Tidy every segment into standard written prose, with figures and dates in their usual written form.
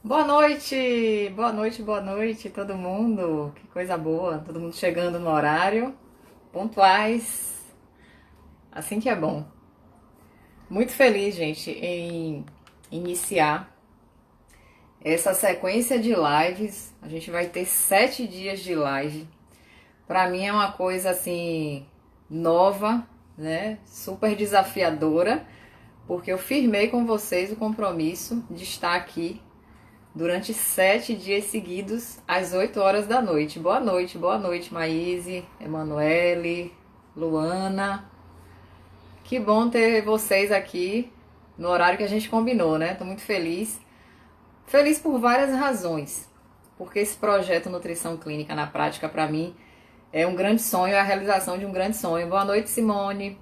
Boa noite, boa noite, todo mundo. Que coisa boa, todo mundo chegando no horário, pontuais, assim que é bom. Muito feliz, gente, em iniciar essa sequência de lives. A gente vai ter 7 dias de live. Pra mim é uma coisa assim nova, né? Super desafiadora, porque eu firmei com vocês o compromisso de estar aqui durante 7 dias seguidos, às 8 horas da noite. Boa noite, Maíse, Emanuele, Luana. Que bom ter vocês aqui no horário que a gente combinou, né? Tô muito feliz. Feliz por várias razões. Porque esse projeto Nutrição Clínica na Prática, para mim, é um grande sonho, é a realização de um grande sonho. Boa noite, Simone.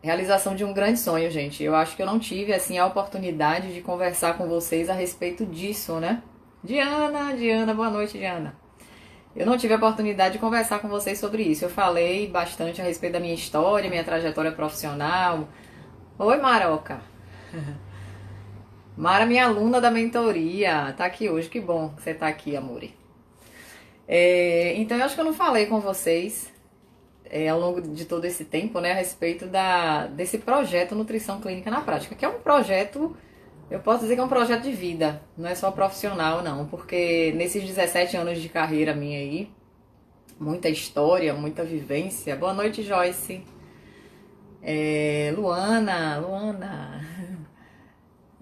Realização de um grande sonho, gente. Eu acho que eu não tive assim a oportunidade de conversar com vocês a respeito disso, né? Diana, boa noite, Diana. Eu não tive a oportunidade de conversar com vocês sobre isso. Eu falei bastante a respeito da minha história, minha trajetória profissional. Oi, Maroca. Mara, minha aluna da mentoria, tá aqui hoje. Que bom que você tá aqui, amore. Então, eu acho que eu não falei com vocês ao longo de todo esse tempo, né, a respeito desse projeto Nutrição Clínica na Prática, que é um projeto, eu posso dizer que é um projeto de vida, não é só profissional, não, porque nesses 17 anos de carreira minha aí, muita história, muita vivência. Boa noite, Joyce. Luana.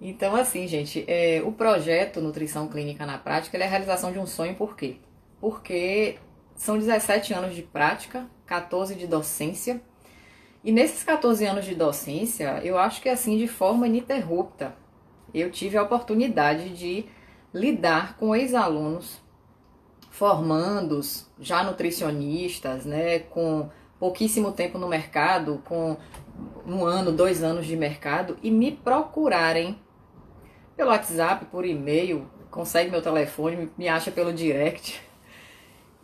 Então, assim, gente, o projeto Nutrição Clínica na Prática, ele é a realização de um sonho, por quê? Porque são 17 anos de prática, 14 de docência, e nesses 14 anos de docência, eu acho que assim, de forma ininterrupta, eu tive a oportunidade de lidar com ex-alunos, formandos, já nutricionistas, né, com pouquíssimo tempo no mercado, com 1 ano, 2 anos de mercado, e me procurarem pelo WhatsApp, por e-mail, consegue meu telefone, me acha pelo direct.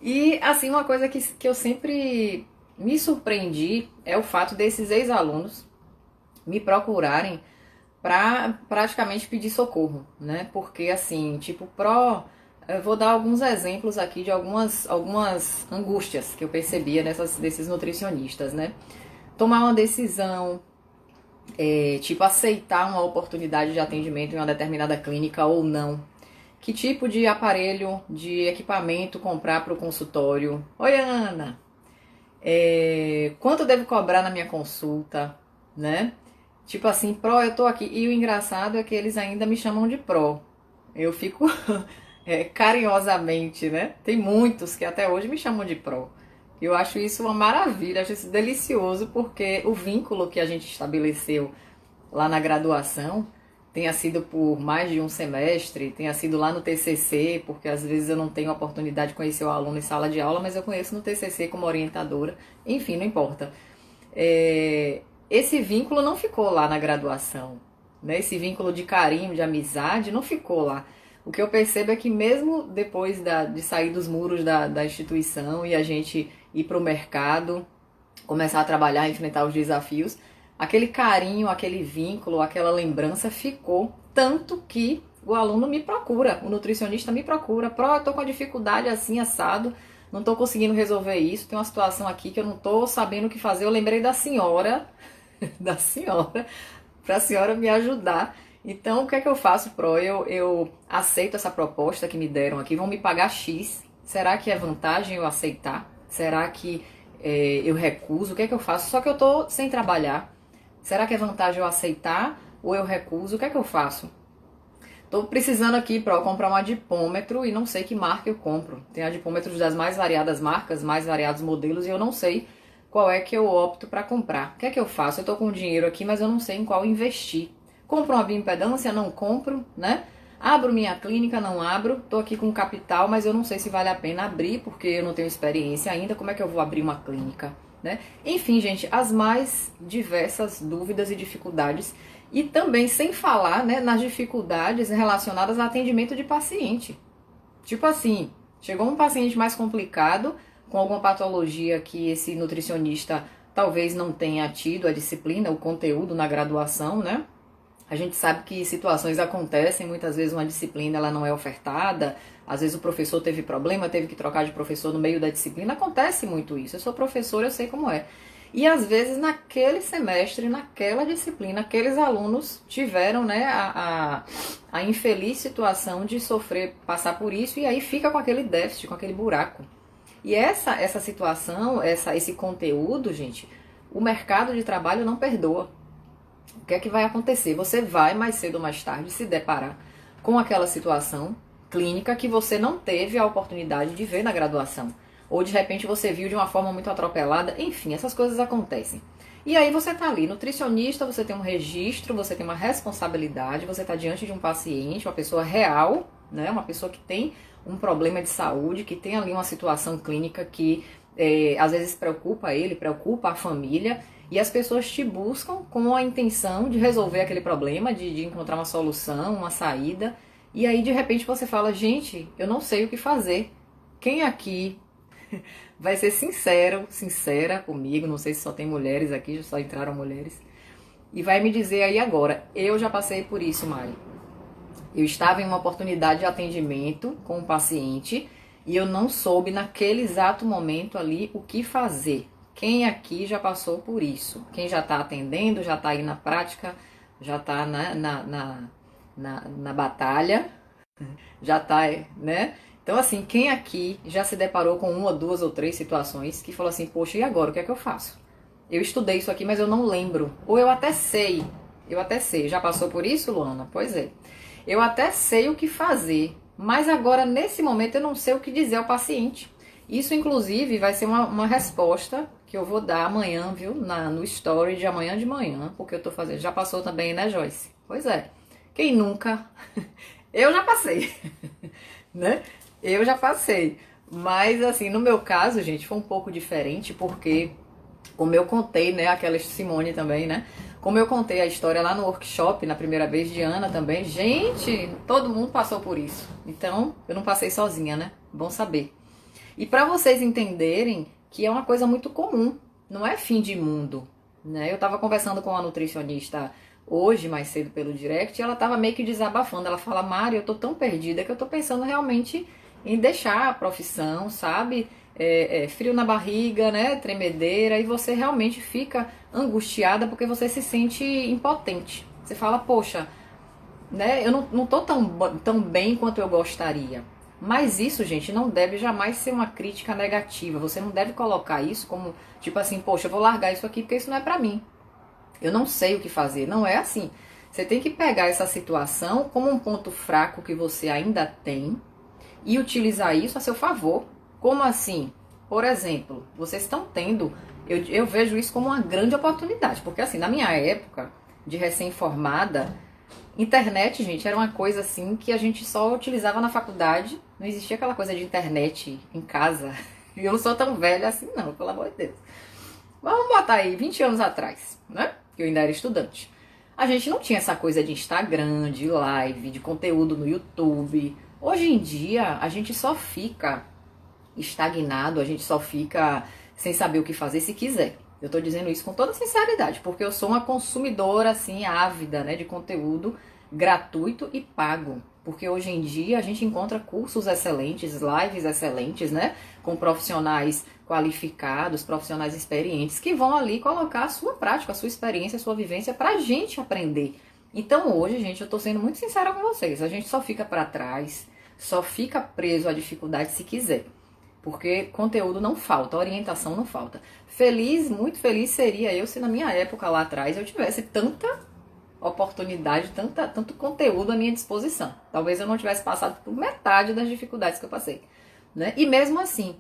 E assim, uma coisa que eu sempre me surpreendi é o fato desses ex-alunos me procurarem para praticamente pedir socorro, né? Porque assim, tipo, eu vou dar alguns exemplos aqui de algumas angústias que eu percebia desses nutricionistas, né? Tomar uma decisão, tipo, aceitar uma oportunidade de atendimento em uma determinada clínica ou não. Que tipo de aparelho, de equipamento comprar para o consultório? Oi, Ana! Quanto eu devo cobrar na minha consulta, né? Tipo assim, Pro, eu tô aqui. E o engraçado é que eles ainda me chamam de Pro. Eu fico carinhosamente, né? Tem muitos que até hoje me chamam de Pro. Eu acho isso uma maravilha, acho isso delicioso, porque o vínculo que a gente estabeleceu lá na graduação tenha sido por mais de um semestre, tenha sido lá no TCC, porque às vezes eu não tenho a oportunidade de conhecer o aluno em sala de aula, mas eu conheço no TCC como orientadora, enfim, não importa. Esse vínculo não ficou lá na graduação, né? Esse vínculo de carinho, de amizade, não ficou lá. O que eu percebo é que mesmo depois de sair dos muros da instituição e a gente ir para o mercado, começar a trabalhar, enfrentar os desafios, aquele carinho, aquele vínculo, aquela lembrança ficou, tanto que o aluno me procura, o nutricionista me procura, eu tô com a dificuldade assim, assado, não tô conseguindo resolver isso, tem uma situação aqui que eu não tô sabendo o que fazer, eu lembrei da senhora, da senhora, pra senhora me ajudar. Então, o que é que eu faço, Pro? Eu aceito essa proposta que me deram aqui, vão me pagar X, será que é vantagem eu aceitar? Será que eu recuso? O que é que eu faço? Só que eu tô sem trabalhar. Será que é vantagem eu aceitar ou eu recuso? O que é que eu faço? Tô precisando aqui para comprar um adipômetro e não sei que marca eu compro. Tem adipômetros das mais variadas marcas, mais variados modelos e eu não sei qual é que eu opto para comprar. O que é que eu faço? Eu tô com dinheiro aqui, mas eu não sei em qual investir. Compro uma bioimpedância? Não compro, né? Abro minha clínica? Não abro. Tô aqui com capital, mas eu não sei se vale a pena abrir porque eu não tenho experiência ainda. Como é que eu vou abrir uma clínica? Né? Enfim, gente, as mais diversas dúvidas e dificuldades e também sem falar, né, nas dificuldades relacionadas ao atendimento de paciente. Tipo assim, chegou um paciente mais complicado, com alguma patologia que esse nutricionista talvez não tenha tido a disciplina, o conteúdo na graduação, né? A gente sabe que situações acontecem, muitas vezes uma disciplina ela não é ofertada, às vezes o professor teve problema, teve que trocar de professor no meio da disciplina, acontece muito isso. Eu sou professora, eu sei como é. E às vezes naquele semestre, naquela disciplina, aqueles alunos tiveram, né, a infeliz situação de sofrer, passar por isso, e aí fica com aquele déficit, com aquele buraco. E essa situação, esse conteúdo, gente, o mercado de trabalho não perdoa. O que é que vai acontecer? Você vai, mais cedo ou mais tarde, se deparar com aquela situação clínica que você não teve a oportunidade de ver na graduação. Ou de repente você viu de uma forma muito atropelada. Enfim, essas coisas acontecem. E aí você tá ali, nutricionista, você tem um registro, você tem uma responsabilidade, você tá diante de um paciente, uma pessoa real, né? Uma pessoa que tem um problema de saúde, que tem ali uma situação clínica que às vezes preocupa ele, preocupa a família. E as pessoas te buscam com a intenção de resolver aquele problema, de encontrar uma solução, uma saída. E aí, de repente, você fala, gente, eu não sei o que fazer. Quem aqui vai ser sincero, sincera comigo? Não sei se só tem mulheres aqui, só entraram mulheres. E vai me dizer aí agora, eu já passei por isso, Mari. Eu estava em uma oportunidade de atendimento com um paciente e eu não soube naquele exato momento ali o que fazer. Quem aqui já passou por isso? Quem já está atendendo, já está aí na prática, já está na batalha, já está, né? Então, assim, quem aqui já se deparou com uma, duas ou três situações que falou assim, poxa, e agora? O que é que eu faço? Eu estudei isso aqui, mas eu não lembro. Ou eu até sei. Já passou por isso, Luana? Pois é. Eu até sei o que fazer, mas agora, nesse momento, eu não sei o que dizer ao paciente. Isso, inclusive, vai ser uma resposta que eu vou dar amanhã, viu? No story de amanhã de manhã, porque eu tô fazendo. Já passou também, né, Joyce? Pois é. Quem nunca? Eu já passei, né? Eu já passei. Mas, assim, no meu caso, gente, foi um pouco diferente, porque, como eu contei, né, aquela Simone também, né? Como eu contei a história lá no workshop, na primeira vez de Ana também, gente, todo mundo passou por isso. Então, eu não passei sozinha, né? Bom saber. E para vocês entenderem que é uma coisa muito comum, não é fim de mundo, né? Eu tava conversando com uma nutricionista hoje, mais cedo pelo direct, e ela tava meio que desabafando. Ela fala, Mari, eu tô tão perdida que eu tô pensando realmente em deixar a profissão, sabe? Frio na barriga, né? Tremedeira, e você realmente fica angustiada porque você se sente impotente. Você fala, poxa, né? Eu não tô tão bem quanto eu gostaria. Mas isso, gente, não deve jamais ser uma crítica negativa. Você não deve colocar isso como, tipo assim, poxa, eu vou largar isso aqui porque isso não é pra mim. Eu não sei o que fazer. Não é assim. Você tem que pegar essa situação como um ponto fraco que você ainda tem e utilizar isso a seu favor. Como assim? Por exemplo, vocês estão tendo, eu vejo isso como uma grande oportunidade, porque assim, na minha época de recém-formada, internet, gente, era uma coisa assim que a gente só utilizava na faculdade, não existia aquela coisa de internet em casa. E eu não sou tão velha assim não, pelo amor de Deus. Vamos botar aí 20 anos atrás, né? Que eu ainda era estudante. A gente não tinha essa coisa de Instagram, de live, de conteúdo no YouTube. Hoje em dia, a gente só fica estagnado, a gente só fica sem saber o que fazer se quiser. Eu tô dizendo isso com toda sinceridade, porque eu sou uma consumidora, assim, ávida, né, de conteúdo gratuito e pago. Porque hoje em dia a gente encontra cursos excelentes, lives excelentes, né, com profissionais qualificados, profissionais experientes, que vão ali colocar a sua prática, a sua experiência, a sua vivência pra gente aprender. Então hoje, gente, eu tô sendo muito sincera com vocês, a gente só fica pra trás, só fica preso à dificuldade se quiser. Porque conteúdo não falta, orientação não falta. Feliz, muito feliz seria eu se na minha época lá atrás eu tivesse tanta oportunidade, tanto conteúdo à minha disposição. Talvez eu não tivesse passado por metade das dificuldades que eu passei, né? E mesmo assim,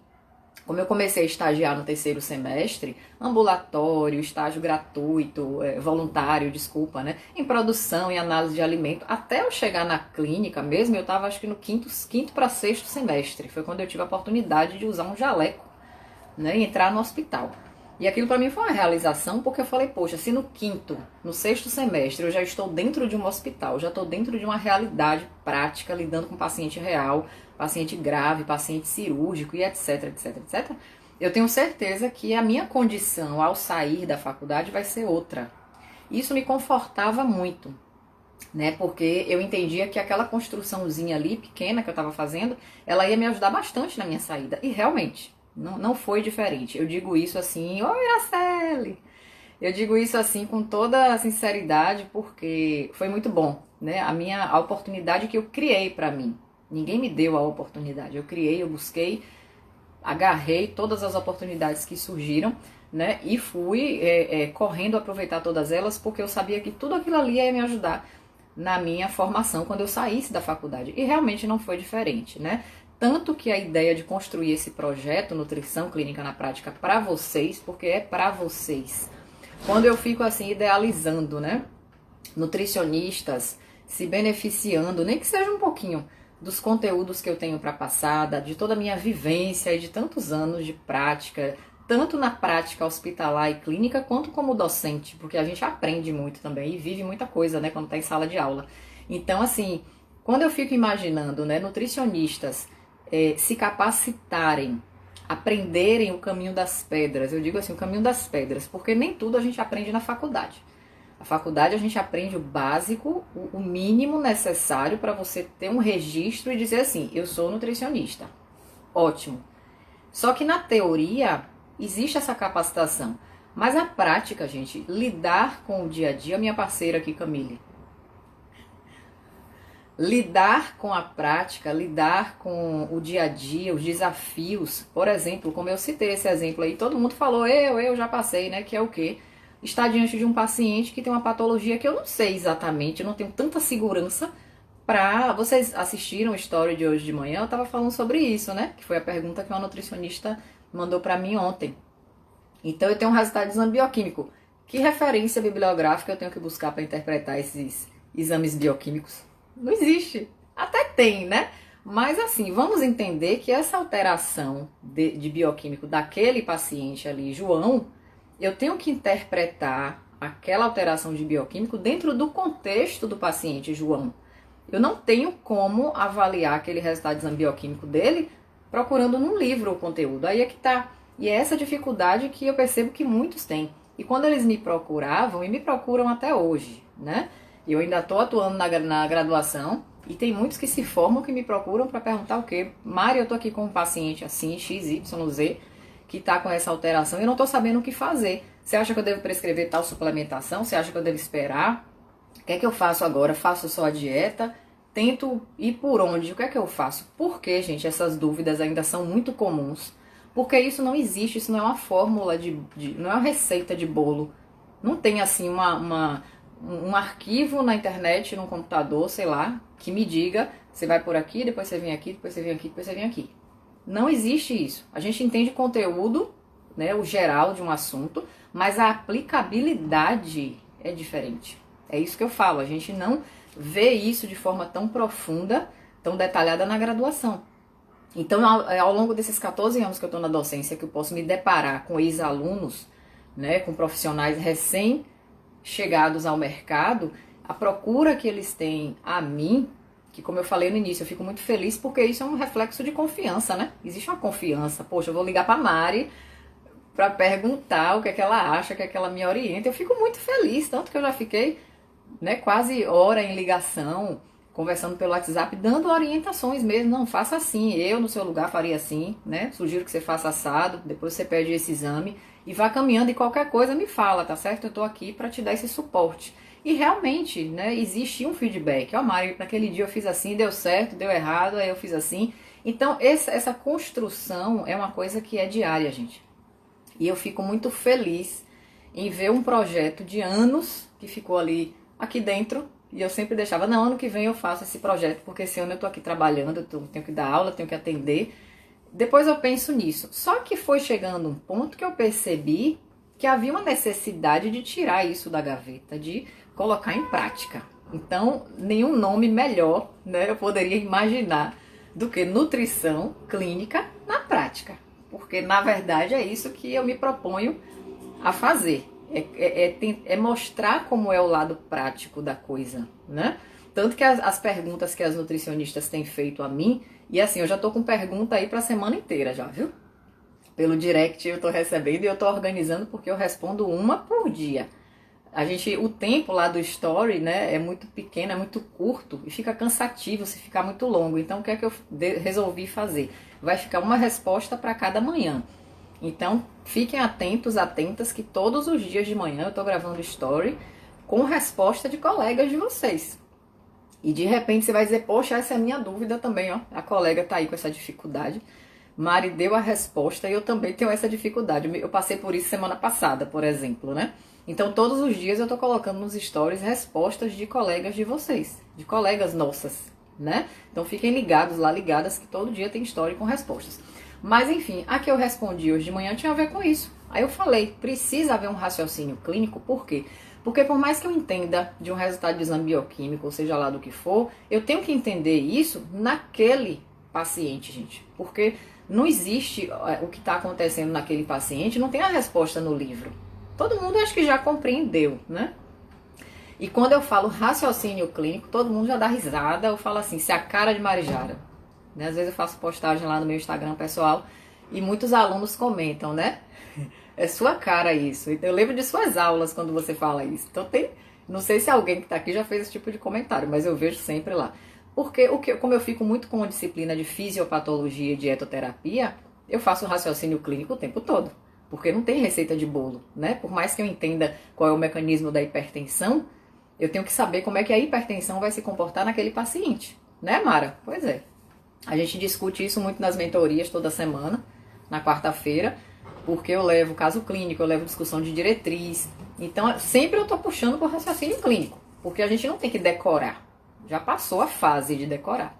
como eu comecei a estagiar no terceiro semestre, ambulatório, estágio gratuito, voluntário, desculpa, né? Em produção e análise de alimento, até eu chegar na clínica mesmo, eu estava acho que no quinto para sexto semestre. Foi quando eu tive a oportunidade de usar um jaleco, né? E entrar no hospital. E aquilo para mim foi uma realização, porque eu falei, poxa, se no sexto semestre, eu já estou dentro de um hospital, já estou dentro de uma realidade prática, lidando com paciente real, paciente grave, paciente cirúrgico e etc, etc, etc. Eu tenho certeza que a minha condição ao sair da faculdade vai ser outra. Isso me confortava muito. né? Porque eu entendia que aquela construçãozinha ali, pequena que eu estava fazendo, ela ia me ajudar bastante na minha saída. E realmente, não foi diferente. Eu digo isso assim, oi, Iraceli! Eu digo isso assim com toda a sinceridade, porque foi muito bom, né? A oportunidade que eu criei para mim. Ninguém me deu a oportunidade. Eu criei, eu busquei, agarrei todas as oportunidades que surgiram, né? E fui correndo aproveitar todas elas, porque eu sabia que tudo aquilo ali ia me ajudar na minha formação quando eu saísse da faculdade. E realmente não foi diferente, né? Tanto que a ideia de construir esse projeto Nutrição Clínica na Prática para vocês, porque é para vocês. Quando eu fico assim idealizando, né? Nutricionistas se beneficiando, nem que seja um pouquinho, dos conteúdos que eu tenho para passar, de toda a minha vivência e de tantos anos de prática, tanto na prática hospitalar e clínica, quanto como docente, porque a gente aprende muito também e vive muita coisa, né, quando está em sala de aula. Então, assim, quando eu fico imaginando, né, nutricionistas se capacitarem, aprenderem o caminho das pedras, eu digo assim, o caminho das pedras, porque nem tudo a gente aprende na faculdade. A faculdade a gente aprende o básico, o mínimo necessário para você ter um registro e dizer assim, eu sou nutricionista. Ótimo. Só que na teoria existe essa capacitação. Mas a prática, gente, lidar com o dia a dia, minha parceira aqui, Camille, lidar com a prática, lidar com o dia a dia, os desafios, por exemplo, como eu citei esse exemplo aí, todo mundo falou, eu já passei, né, que é o quê? Estar diante de um paciente que tem uma patologia que eu não sei exatamente, eu não tenho tanta segurança para... Vocês assistiram o story de hoje de manhã, eu estava falando sobre isso, né? Que foi a pergunta que uma nutricionista mandou para mim ontem. Então eu tenho um resultado de exame bioquímico. Que referência bibliográfica eu tenho que buscar para interpretar esses exames bioquímicos? Não existe. Até tem, né? Mas assim, vamos entender que essa alteração de bioquímico daquele paciente ali, João, eu tenho que interpretar aquela alteração de bioquímico dentro do contexto do paciente, João. Eu não tenho como avaliar aquele resultado de exame bioquímico dele procurando num livro o conteúdo. Aí é que tá. E é essa dificuldade que eu percebo que muitos têm. E quando eles me procuravam, e me procuram até hoje, né? Eu ainda estou atuando na graduação e tem muitos que se formam que me procuram para perguntar o quê? Mari, eu tô aqui com um paciente assim, XYZ, que está com essa alteração e eu não estou sabendo o que fazer. Você acha que eu devo prescrever tal suplementação? Você acha que eu devo esperar? O que é que eu faço agora? Faço só a dieta? Tento ir por onde? O que é que eu faço? Por que, gente, essas dúvidas ainda são muito comuns? Porque isso não existe, isso não é uma fórmula não é uma receita de bolo. Não tem assim um arquivo na internet, num computador, sei lá, que me diga, você vai por aqui, depois você vem aqui, depois você vem aqui, depois você vem aqui. Não existe isso. A gente entende conteúdo, né, o geral de um assunto, mas a aplicabilidade é diferente. É isso que eu falo, a gente não vê isso de forma tão profunda, tão detalhada na graduação. Então, ao longo desses 14 anos que eu estou na docência, que eu posso me deparar com ex-alunos, né, com profissionais recém-chegados ao mercado, a procura que eles têm a mim, que como eu falei no início, eu fico muito feliz porque isso é um reflexo de confiança, né? Existe uma confiança. Poxa, eu vou ligar pra Mari pra perguntar o que é que ela acha, o que é que ela me orienta. Eu fico muito feliz, tanto que eu já fiquei, né, quase hora em ligação, conversando pelo WhatsApp, dando orientações mesmo. Não, faça assim, eu no seu lugar faria assim, né? Sugiro que você faça assado, depois você pede esse exame e vá caminhando e qualquer coisa me fala, tá certo? Eu tô aqui pra te dar esse suporte. E realmente, né, existe um feedback. Ó, Mari, naquele dia eu fiz assim, deu certo, deu errado, aí eu fiz assim. Então, essa construção é uma coisa que é diária, gente. E eu fico muito feliz em ver um projeto de anos que ficou ali, aqui dentro, e eu sempre deixava, não, ano que vem eu faço esse projeto, porque esse ano eu tô aqui trabalhando, tenho que dar aula, tenho que atender. Depois eu penso nisso. Só que foi chegando um ponto que eu percebi que havia uma necessidade de tirar isso da gaveta, de colocar em prática. Então, nenhum nome melhor, né, eu poderia imaginar do que nutrição clínica na prática. Porque, na verdade, é isso que eu me proponho a fazer. É mostrar como é o lado prático da coisa, né? Tanto que as perguntas que as nutricionistas têm feito a mim, e assim, eu já tô com pergunta aí pra semana inteira já, viu? Pelo direct eu tô recebendo e eu tô organizando porque eu respondo uma por dia. o tempo lá do story, né, é muito pequeno, é muito curto e fica cansativo se ficar muito longo. Então, o que é que eu resolvi fazer? Vai ficar uma resposta para cada manhã. Então, fiquem atentos, atentas, que todos os dias de manhã eu tô gravando story com resposta de colegas de vocês. E de repente você vai dizer, poxa, essa é a minha dúvida também, ó. A colega tá aí com essa dificuldade. Mari deu a resposta e eu também tenho essa dificuldade. Eu passei por isso semana passada, por exemplo, né? Então, todos os dias eu tô colocando nos stories respostas de colegas de vocês, de colegas nossas, né? Então, fiquem ligados lá, ligadas, que todo dia tem story com respostas. Mas, enfim, a que eu respondi hoje de manhã tinha a ver com isso. Aí eu falei, precisa haver um raciocínio clínico, por quê? Porque por mais que eu entenda de um resultado de exame bioquímico, ou seja lá do que for, eu tenho que entender isso naquele paciente, gente. Porque não existe o que está acontecendo naquele paciente, não tem a resposta no livro. Todo mundo acho que já compreendeu, né? E quando eu falo raciocínio clínico, todo mundo já dá risada. Eu falo assim, se a cara de Marijara. Né? Às vezes eu faço postagem lá no meu Instagram pessoal e muitos alunos comentam, né? É sua cara isso. Eu lembro de suas aulas quando você fala isso. Então não sei se alguém que está aqui já fez esse tipo de comentário, mas eu vejo sempre lá. Porque como eu fico muito com a disciplina de fisiopatologia e dietoterapia, eu faço raciocínio clínico o tempo todo. Porque não tem receita de bolo, né? Por mais que eu entenda qual é o mecanismo da hipertensão, eu tenho que saber como é que a hipertensão vai se comportar naquele paciente. Né, Mara? Pois é. A gente discute isso muito nas mentorias toda semana, na quarta-feira, porque eu levo caso clínico, eu levo discussão de diretriz. Então, sempre eu tô puxando por raciocínio clínico, porque a gente não tem que decorar. Já passou a fase de decorar.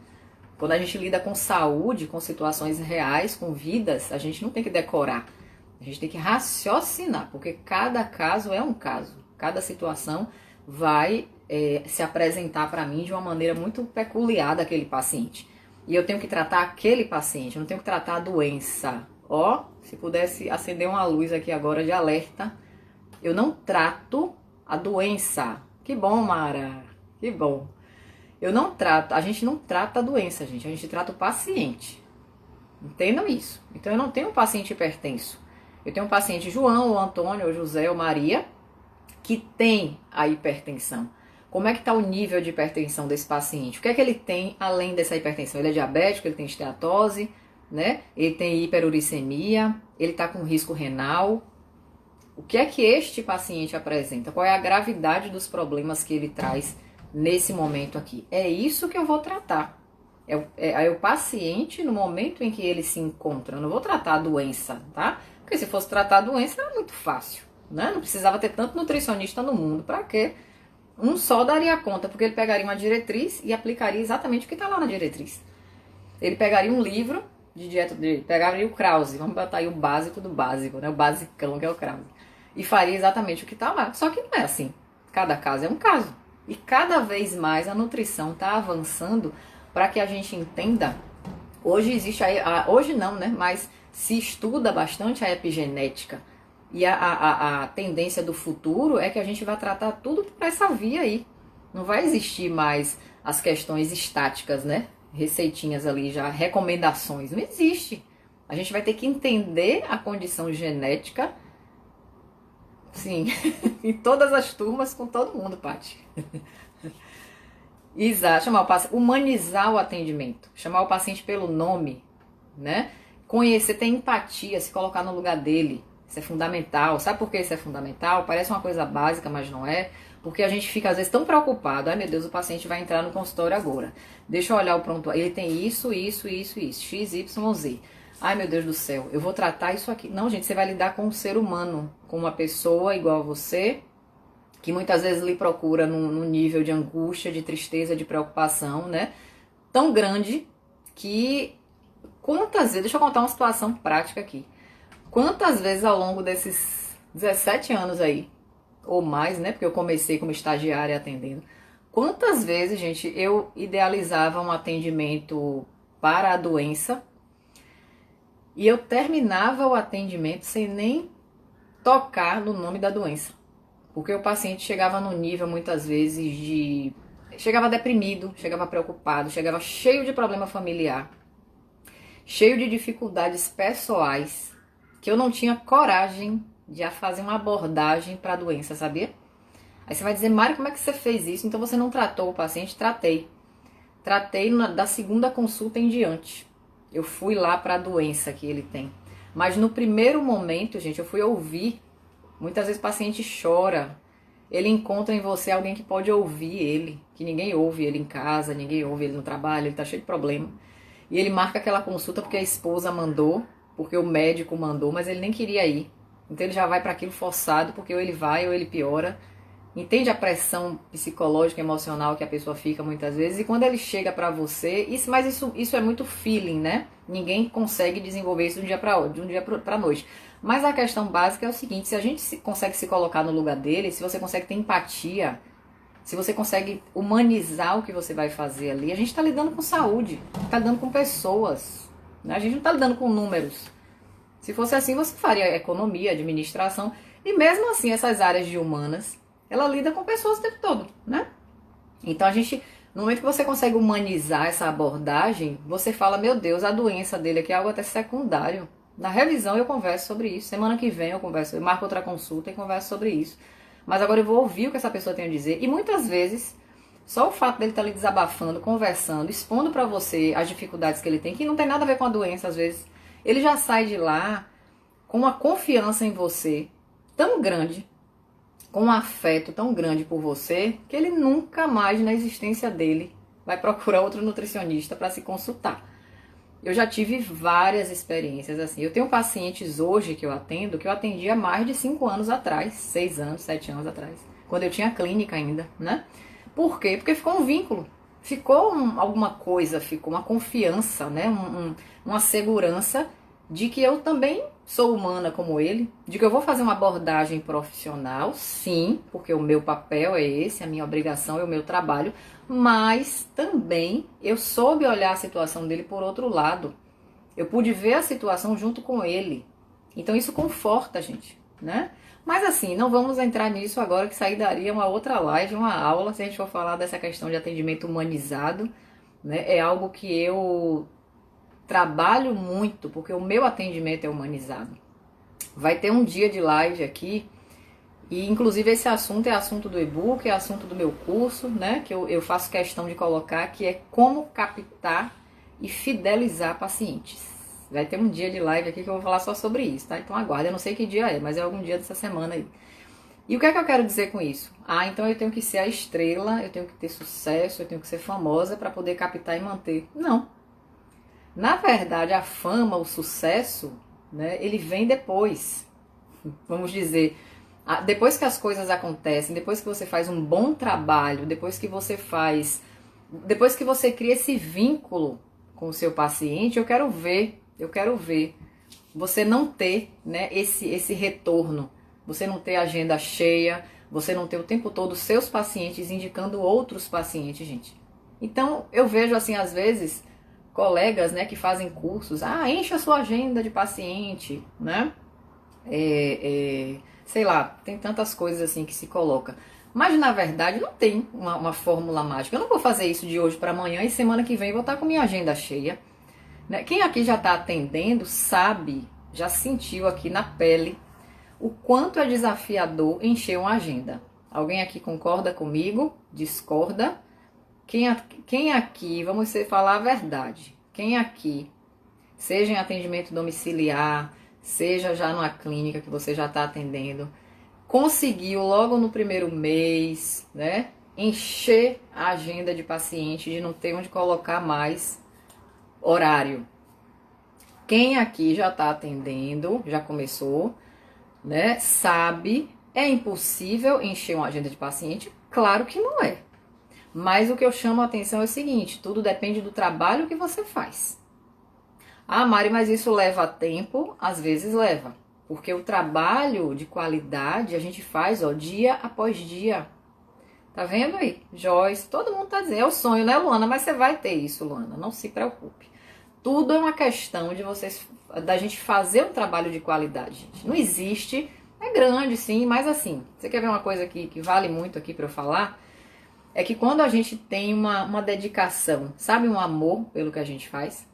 Quando a gente lida com saúde, com situações reais, com vidas, a gente não tem que decorar. A gente tem que raciocinar, porque cada caso é um caso. Cada situação vai se apresentar para mim de uma maneira muito peculiar daquele paciente. E eu tenho que tratar aquele paciente, eu não tenho que tratar a doença. Ó, se pudesse acender uma luz aqui agora de alerta, eu não trato a doença. Que bom, Mara, que bom. A gente não trata a doença, gente, a gente trata o paciente. Entendam isso. Então eu não tenho um paciente hipertenso. Eu tenho um paciente João, ou Antônio, ou José, ou Maria, que tem a hipertensão. Como é que está o nível de hipertensão desse paciente? O que é que ele tem além dessa hipertensão? Ele é diabético, ele tem esteatose, né? Ele tem hiperuricemia, ele está com risco renal. O que é que este paciente apresenta? Qual é a gravidade dos problemas que ele traz nesse momento aqui? É isso que eu vou tratar. É o paciente no momento em que ele se encontra. Eu não vou tratar a doença, tá? Porque se fosse tratar a doença era muito fácil, né? Não precisava ter tanto nutricionista no mundo. Pra quê? Um só daria conta, porque ele pegaria uma diretriz e aplicaria exatamente o que está lá na diretriz. Ele pegaria um livro de dieta, pegaria o Krause, vamos botar aí o básico do básico, né? O basicão que é o Krause. E faria exatamente o que está lá. Só que não é assim. Cada caso é um caso. E cada vez mais a nutrição está avançando para que a gente entenda. Hoje existe hoje não, né? Mas se estuda bastante a epigenética. E a tendência do futuro é que a gente vai tratar tudo por essa via aí. Não vai existir mais as questões estáticas, né? Receitinhas ali já, recomendações. Não existe. A gente vai ter que entender a condição genética, sim, em todas as turmas, com todo mundo, Paty. Exato, humanizar o atendimento, chamar o paciente pelo nome, né? Conhecer, ter empatia, se colocar no lugar dele. Isso é fundamental. Sabe por que isso é fundamental? Parece uma coisa básica, mas não é. Porque a gente fica, às vezes, tão preocupado. Ai, meu Deus, o paciente vai entrar no consultório agora. Deixa eu olhar o prontuário. Ele tem isso. X, Y, Z. Ai, meu Deus do céu, eu vou tratar isso aqui. Não, gente, você vai lidar com um ser humano. Com uma pessoa igual a você, que muitas vezes lhe procura num nível de angústia, de tristeza, de preocupação, né? Tão grande que... Quantas vezes... Deixa eu contar uma situação prática aqui. Quantas vezes ao longo desses 17 anos aí, ou mais, né? Porque eu comecei como estagiária atendendo. Quantas vezes, gente, eu idealizava um atendimento para a doença e eu terminava o atendimento sem nem tocar no nome da doença. Porque o paciente chegava no nível, muitas vezes, de... Chegava deprimido, chegava preocupado, chegava cheio de problema familiar, cheio de dificuldades pessoais, que eu não tinha coragem de fazer uma abordagem para a doença, sabia? Aí você vai dizer, Mari, como é que você fez isso? Então você não tratou o paciente? Tratei. Tratei da segunda consulta em diante. Eu fui lá para a doença que ele tem. Mas no primeiro momento, gente, eu fui ouvir. Muitas vezes o paciente chora. Ele encontra em você alguém que pode ouvir ele, que ninguém ouve ele em casa, ninguém ouve ele no trabalho, ele tá cheio de problema. E ele marca aquela consulta porque a esposa mandou, porque o médico mandou, mas ele nem queria ir. Então ele já vai para aquilo forçado, porque ou ele vai ou ele piora. Entende a pressão psicológica, emocional que a pessoa fica muitas vezes? E quando ele chega pra você, mas isso é muito feeling, né? Ninguém consegue desenvolver isso de um dia pra noite. Mas a questão básica é o seguinte, se a gente consegue se colocar no lugar dele, se você consegue ter empatia, se você consegue humanizar o que você vai fazer ali, a gente tá lidando com saúde, tá lidando com pessoas, né? A gente não tá lidando com números. Se fosse assim, você faria economia, administração, e mesmo assim essas áreas de humanas, ela lida com pessoas o tempo todo, né? Então no momento que você consegue humanizar essa abordagem, você fala, meu Deus, a doença dele aqui é algo até secundário. Na revisão eu converso sobre isso, semana que vem eu marco outra consulta e converso sobre isso. Mas agora eu vou ouvir o que essa pessoa tem a dizer. E muitas vezes, só o fato dele estar ali desabafando, conversando, expondo pra você as dificuldades que ele tem, que não tem nada a ver com a doença às vezes, ele já sai de lá com uma confiança em você tão grande, com um afeto tão grande por você, que ele nunca mais na existência dele vai procurar outro nutricionista para se consultar. Eu já tive várias experiências assim. Eu tenho pacientes hoje que eu atendo, que eu atendi há mais de 5 anos atrás, 6 anos, 7 anos atrás, quando eu tinha clínica ainda, né? Por quê? Porque ficou um vínculo, ficou alguma coisa, ficou uma confiança, né? Uma segurança de que eu também sou humana como ele, de que eu vou fazer uma abordagem profissional, sim, porque o meu papel é esse, a minha obrigação é o meu trabalho, mas também eu soube olhar a situação dele por outro lado. Eu pude ver a situação junto com ele. Então isso conforta a gente, né? Mas assim, não vamos entrar nisso agora, que isso aí daria uma outra live, uma aula, se a gente for falar dessa questão de atendimento humanizado, né? É algo que eu trabalho muito, porque o meu atendimento é humanizado. Vai ter um dia de live aqui, e inclusive esse assunto é assunto do e-book, é assunto do meu curso, né? Que eu faço questão de colocar, que é como captar e fidelizar pacientes. Vai ter um dia de live aqui que eu vou falar só sobre isso, tá? Então aguarda, eu não sei que dia é, mas é algum dia dessa semana aí. E o que é que eu quero dizer com isso? Então eu tenho que ser a estrela, eu tenho que ter sucesso, eu tenho que ser famosa para poder captar e manter. Não. Na verdade, a fama, o sucesso, né, ele vem depois. Vamos dizer, depois que as coisas acontecem, depois que você faz um bom trabalho, depois que você cria esse vínculo com o seu paciente, eu quero ver você não ter, né, esse retorno, você não ter agenda cheia, você não ter o tempo todo seus pacientes indicando outros pacientes, gente. Então, eu vejo assim, às vezes, colegas, né, que fazem cursos, enche a sua agenda de paciente, né? Sei lá, tem tantas coisas assim que se coloca. Mas na verdade não tem uma fórmula mágica. Eu não vou fazer isso de hoje para amanhã e semana que vem vou estar com minha agenda cheia, né? Quem aqui já está atendendo sabe, já sentiu aqui na pele o quanto é desafiador encher uma agenda. Alguém aqui concorda comigo? Discorda? Quem aqui, vamos falar a verdade, quem aqui, seja em atendimento domiciliar, seja já numa clínica que você já está atendendo, conseguiu logo no primeiro mês, né, encher a agenda de paciente, de não ter onde colocar mais horário? Quem aqui já está atendendo, já começou, né, sabe, é impossível encher uma agenda de paciente? Claro que não é. Mas o que eu chamo a atenção é o seguinte, tudo depende do trabalho que você faz. Mari, mas isso leva tempo? Às vezes leva. Porque o trabalho de qualidade a gente faz, dia após dia. Tá vendo aí? Joyce, todo mundo tá dizendo, é o sonho, né, Luana? Mas você vai ter isso, Luana, não se preocupe. Tudo é uma questão da gente fazer um trabalho de qualidade, gente. Não existe, é grande sim, mas assim, você quer ver uma coisa que vale muito aqui pra eu falar? É que quando a gente tem uma dedicação, sabe, um amor pelo que a gente faz,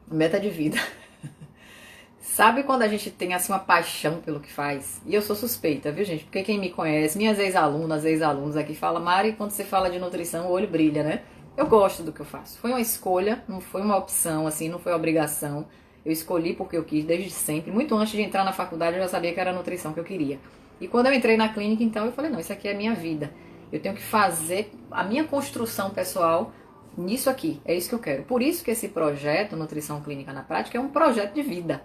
meta de vida. Sabe quando a gente tem assim uma paixão pelo que faz? E eu sou suspeita, viu, gente? Porque quem me conhece, minhas ex-alunas, ex-alunos aqui fala, Mari, quando você fala de nutrição, o olho brilha, né? Eu gosto do que eu faço. Foi uma escolha, não foi uma opção, assim, não foi obrigação. Eu escolhi porque eu quis desde sempre. Muito antes de entrar na faculdade, eu já sabia que era a nutrição que eu queria. E quando eu entrei na clínica, então, eu falei, não, isso aqui é a minha vida. Eu tenho que fazer a minha construção pessoal nisso aqui. É isso que eu quero. Por isso que esse projeto, Nutrição Clínica na Prática, é um projeto de vida.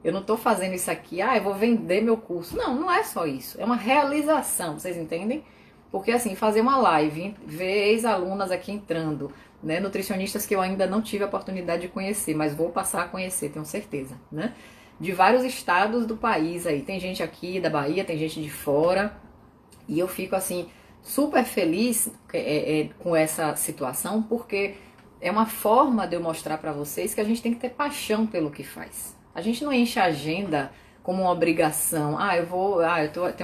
Eu não estou fazendo isso aqui, eu vou vender meu curso. Não, não é só isso. É uma realização, vocês entendem? Porque assim, fazer uma live, ver ex-alunas aqui entrando, né, nutricionistas que eu ainda não tive a oportunidade de conhecer, mas vou passar a conhecer, tenho certeza, né? De vários estados do país aí. Tem gente aqui da Bahia, tem gente de fora. E eu fico assim, super feliz com essa situação, porque é uma forma de eu mostrar para vocês que a gente tem que ter paixão pelo que faz. A gente não enche a agenda como uma obrigação.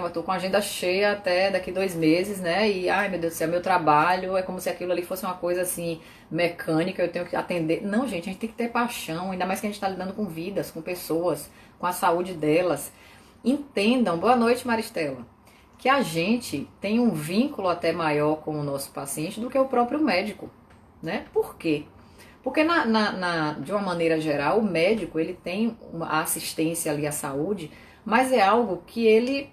Eu tô com a agenda cheia até daqui 2 meses, né? E, meu Deus do céu, meu trabalho é como se aquilo ali fosse uma coisa assim, mecânica, eu tenho que atender. Não, gente, a gente tem que ter paixão, ainda mais que a gente tá lidando com vidas, com pessoas, com a saúde delas. Entendam, boa noite, Maristela, que a gente tem um vínculo até maior com o nosso paciente do que o próprio médico, né? Por quê? Porque de uma maneira geral, o médico ele tem a assistência ali à saúde, mas é algo que ele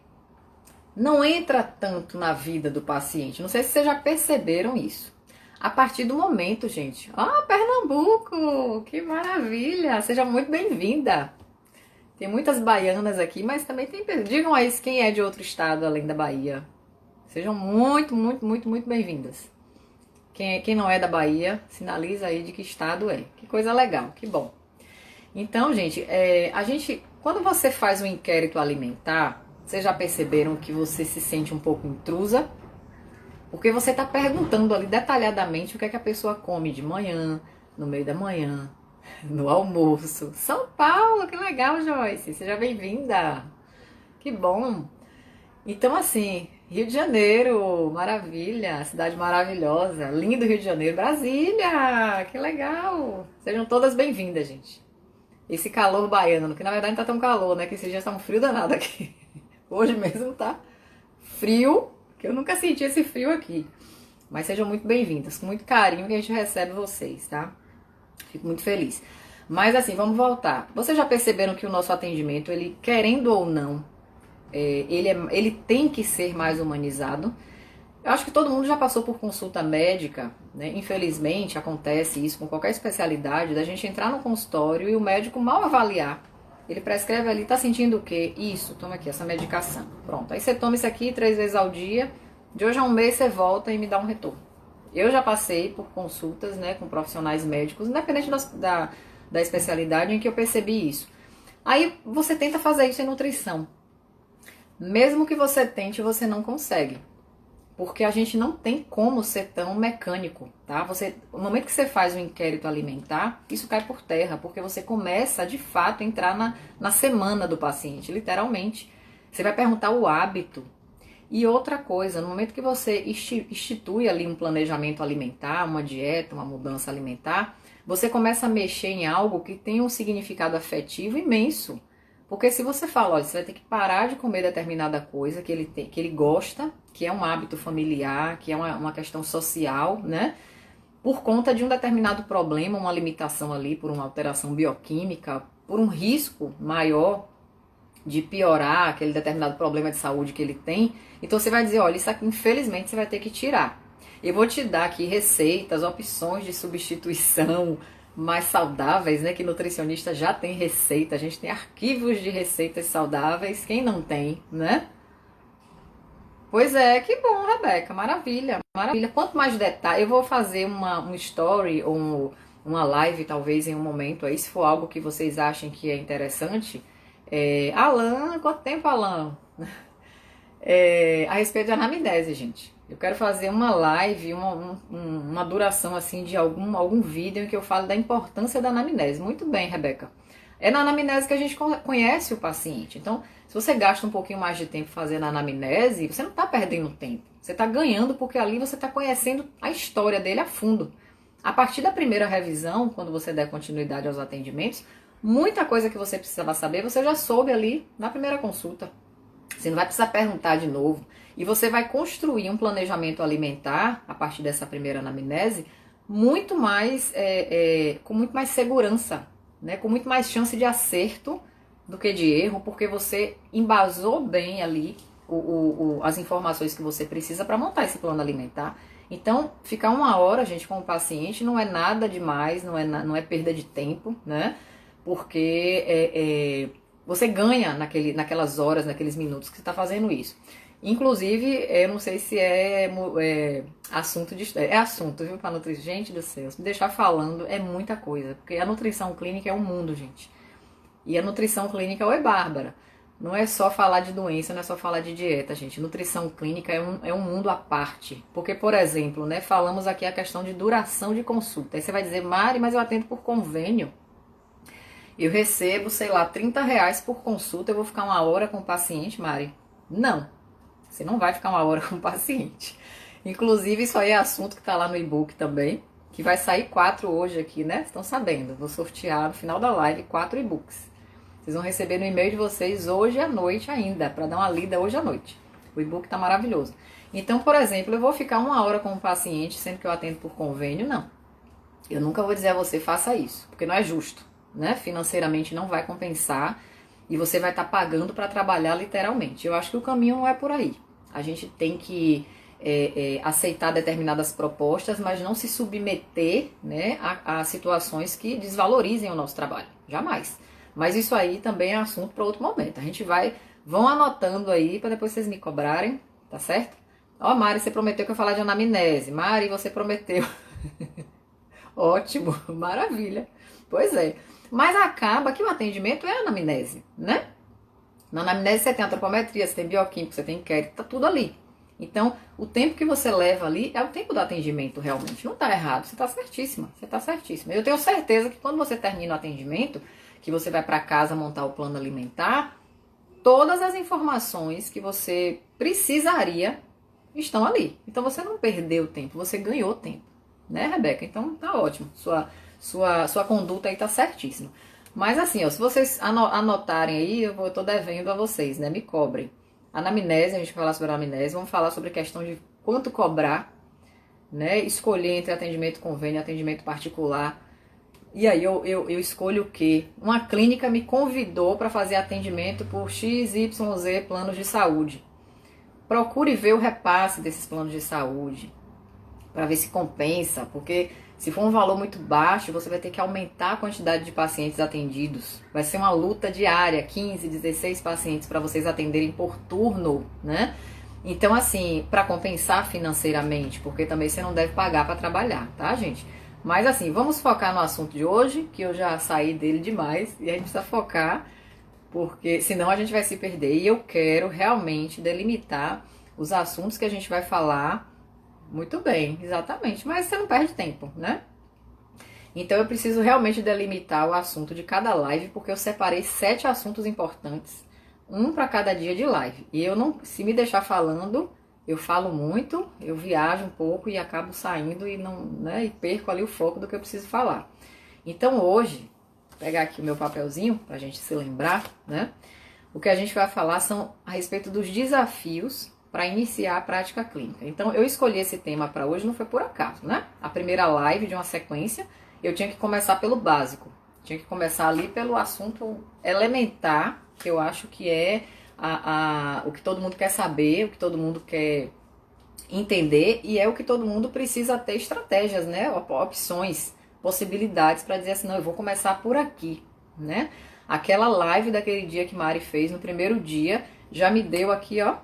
não entra tanto na vida do paciente. Não sei se vocês já perceberam isso. A partir do momento, gente, Pernambuco, que maravilha! Seja muito bem-vinda. Tem muitas baianas aqui, mas também tem... Digam aí quem é de outro estado além da Bahia. Sejam muito, muito, muito, muito bem-vindas. Quem não é da Bahia, sinaliza aí de que estado é. Que coisa legal, que bom. Então, gente, quando você faz um inquérito alimentar, vocês já perceberam que você se sente um pouco intrusa? Porque você está perguntando ali detalhadamente o que é que a pessoa come de manhã, no meio da manhã, no almoço. São Paulo, que legal, Joyce. Seja bem-vinda. Que bom. Então, assim, Rio de Janeiro, maravilha, cidade maravilhosa, lindo Rio de Janeiro, Brasília, que legal. Sejam todas bem-vindas, gente. Esse calor baiano, que na verdade não tá tão calor, né, que esses dias tá um frio danado aqui. Hoje mesmo tá frio, que eu nunca senti esse frio aqui. Mas sejam muito bem-vindas, com muito carinho que a gente recebe vocês, tá? Fico muito feliz. Mas assim, vamos voltar. Vocês já perceberam que o nosso atendimento, ele querendo ou não, ele tem que ser mais humanizado. Eu acho que todo mundo já passou por consulta médica, né? Infelizmente acontece isso com qualquer especialidade, da gente entrar no consultório e o médico mal avaliar. Ele prescreve ali, tá sentindo o quê? Isso, toma aqui essa medicação. Pronto, aí você toma isso aqui 3 vezes ao dia, de hoje a um mês você volta e me dá um retorno. Eu já passei por consultas, né, com profissionais médicos, independente da especialidade, em que eu percebi isso. Aí você tenta fazer isso em nutrição. Mesmo que você tente, você não consegue. Porque a gente não tem como ser tão mecânico, tá? No momento que você faz um inquérito alimentar, isso cai por terra, porque você começa, de fato, a entrar na semana do paciente, literalmente. Você vai perguntar o hábito. E outra coisa, no momento que você institui ali um planejamento alimentar, uma dieta, uma mudança alimentar, você começa a mexer em algo que tem um significado afetivo imenso. Porque se você fala, olha, você vai ter que parar de comer determinada coisa que ele gosta, que é um hábito familiar, que é uma questão social, né? Por conta de um determinado problema, uma limitação ali, por uma alteração bioquímica, por um risco maior de piorar aquele determinado problema de saúde que ele tem. Então você vai dizer, olha, isso aqui infelizmente você vai ter que tirar. Eu vou te dar aqui receitas, opções de substituição mais saudáveis, né? Que nutricionista já tem receita, a gente tem arquivos de receitas saudáveis, quem não tem, né? Pois é, que bom, Rebeca, maravilha, maravilha. Quanto mais detalhe, eu vou fazer um story ou uma live talvez em um momento aí, se for algo que vocês achem que é interessante. Alan, quanto tempo, Alan? A respeito de anamnese, gente. Eu quero fazer uma live, uma duração assim de algum vídeo em que eu falo da importância da anamnese. Muito bem, Rebeca. É na anamnese que a gente conhece o paciente. Então, se você gasta um pouquinho mais de tempo fazendo a anamnese, você não está perdendo tempo. Você está ganhando porque ali você está conhecendo a história dele a fundo. A partir da primeira revisão, quando você der continuidade aos atendimentos, Muita coisa que você precisava saber, você já soube ali na primeira consulta. Você não vai precisar perguntar de novo. E você vai construir um planejamento alimentar, a partir dessa primeira anamnese, muito mais, com muito mais segurança, né? Com muito mais chance de acerto do que de erro, porque você embasou bem ali as informações que você precisa para montar esse plano alimentar. Então, ficar 1 hora, gente, com o paciente não é nada demais, não é perda de tempo, né? Porque você ganha naquelas horas, naqueles minutos que você está fazendo isso. Inclusive, eu não sei se é assunto de... É assunto, viu, para nutrição. Gente do céu, se me deixar falando é muita coisa. Porque a nutrição clínica é um mundo, gente. E a nutrição clínica, oi, Bárbara, não é só falar de doença, não é só falar de dieta, gente. Nutrição clínica é um mundo à parte. Porque, por exemplo, né, falamos aqui a questão de duração de consulta. Aí você vai dizer, Mari, mas eu atendo por convênio. Eu recebo, sei lá, R$ 30 por consulta, eu vou ficar 1 hora com o paciente, Mari? Não, você não vai ficar 1 hora com o paciente. Inclusive, isso aí é assunto que tá lá no e-book também, que vai sair 4 hoje aqui, né? Estão sabendo, vou sortear no final da live 4 e-books. Vocês vão receber no e-mail de vocês hoje à noite ainda, para dar uma lida hoje à noite. O e-book tá maravilhoso. Então, por exemplo, eu vou ficar 1 hora com o paciente, sendo que eu atendo por convênio? Não. Eu nunca vou dizer a você, faça isso, porque não é justo, né? Financeiramente não vai compensar e você vai estar pagando para trabalhar literalmente. Eu acho que o caminho não é por aí. A gente tem que aceitar determinadas propostas, mas não se submeter, né, a situações que desvalorizem o nosso trabalho. Jamais. Mas isso aí também é assunto para outro momento. A gente vão anotando aí para depois vocês me cobrarem, tá certo? Ó, Mari, você prometeu que eu ia falar de anamnese. Mari, você prometeu. Ótimo, maravilha. Pois é. Mas acaba que o atendimento é anamnese, né? Na anamnese você tem antropometria, você tem bioquímico, você tem inquérito, tá tudo ali. Então, o tempo que você leva ali é o tempo do atendimento realmente. Não tá errado, você tá certíssima, você tá certíssima. Eu tenho certeza que quando você termina o atendimento, que você vai para casa montar o plano alimentar, todas as informações que você precisaria estão ali. Então você não perdeu tempo, você ganhou tempo. Né, Rebeca? Então tá ótimo. Sua conduta aí tá certíssima. Mas assim, ó, se vocês anotarem aí, eu tô devendo a vocês, né? Me cobrem. Anamnese, a gente vai falar sobre anamnese, vamos falar sobre a questão de quanto cobrar, né? Escolher entre atendimento convênio e atendimento particular. E aí eu escolho o quê? Uma clínica me convidou para fazer atendimento por XYZ planos de saúde. Procure ver o repasse desses planos de saúde, para ver se compensa, porque se for um valor muito baixo, você vai ter que aumentar a quantidade de pacientes atendidos. Vai ser uma luta diária, 15, 16 pacientes para vocês atenderem por turno, né? Então, assim, para compensar financeiramente, porque também você não deve pagar para trabalhar, tá, gente? Mas assim, vamos focar no assunto de hoje, que eu já saí dele demais, e a gente precisa focar, porque senão a gente vai se perder. E eu quero realmente delimitar os assuntos que a gente vai falar. Muito bem, exatamente. Mas você não perde tempo, né? Então eu preciso realmente delimitar o assunto de cada live, porque eu separei 7 assuntos importantes, um para cada dia de live. E eu não, se me deixar falando, eu falo muito, eu viajo um pouco e acabo saindo e não, né, e perco ali o foco do que eu preciso falar. Então hoje, vou pegar aqui o meu papelzinho pra gente se lembrar, né? O que a gente vai falar são a respeito dos desafios para iniciar a prática clínica. Então, eu escolhi esse tema para hoje, não foi por acaso, né? A primeira live de uma sequência, eu tinha que começar pelo básico. Tinha que começar ali pelo assunto elementar, que eu acho que é o que todo mundo quer saber, o que todo mundo quer entender, e é o que todo mundo precisa ter estratégias, né? Opções, possibilidades para dizer assim, não, eu vou começar por aqui, né? Aquela live daquele dia que Mari fez no primeiro dia, já me deu aqui, ó,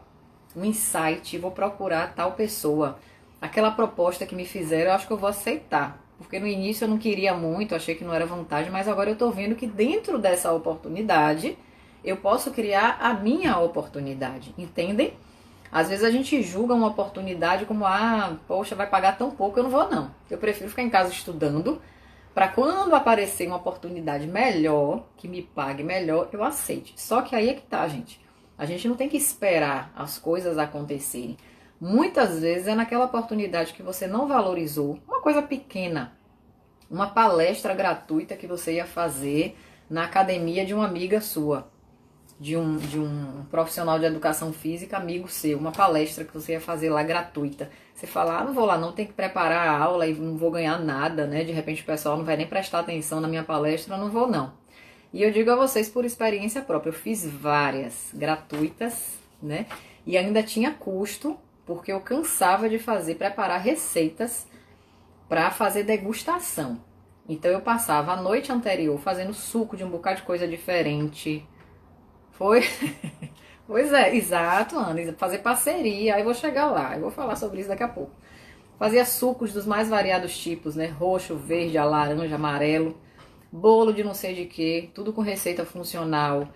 um insight, vou procurar tal pessoa. Aquela proposta que me fizeram, eu acho que eu vou aceitar. Porque no início eu não queria muito, achei que não era vantagem, mas agora eu tô vendo que dentro dessa oportunidade, eu posso criar a minha oportunidade, entendem? Às vezes a gente julga uma oportunidade como, poxa, vai pagar tão pouco, eu não vou não. Eu prefiro ficar em casa estudando, para quando aparecer uma oportunidade melhor, que me pague melhor, eu aceite. Só que aí é que tá, gente. A gente não tem que esperar as coisas acontecerem. Muitas vezes é naquela oportunidade que você não valorizou, uma coisa pequena, uma palestra gratuita que você ia fazer na academia de uma amiga sua, de um profissional de educação física, amigo seu, uma palestra que você ia fazer lá gratuita. Você fala, não vou lá não, tem que preparar a aula e não vou ganhar nada, né? De repente o pessoal não vai nem prestar atenção na minha palestra, eu não vou não. E eu digo a vocês por experiência própria, eu fiz várias gratuitas, né? E ainda tinha custo, porque eu cansava de preparar receitas para fazer degustação. Então eu passava a noite anterior fazendo suco de um bocado de coisa diferente. Foi? Pois é, exato, Ana. Fazer parceria, aí eu vou chegar lá, eu vou falar sobre isso daqui a pouco. Fazia sucos dos mais variados tipos, né? Roxo, verde, laranja, amarelo. Bolo de não sei de que, tudo com receita funcional.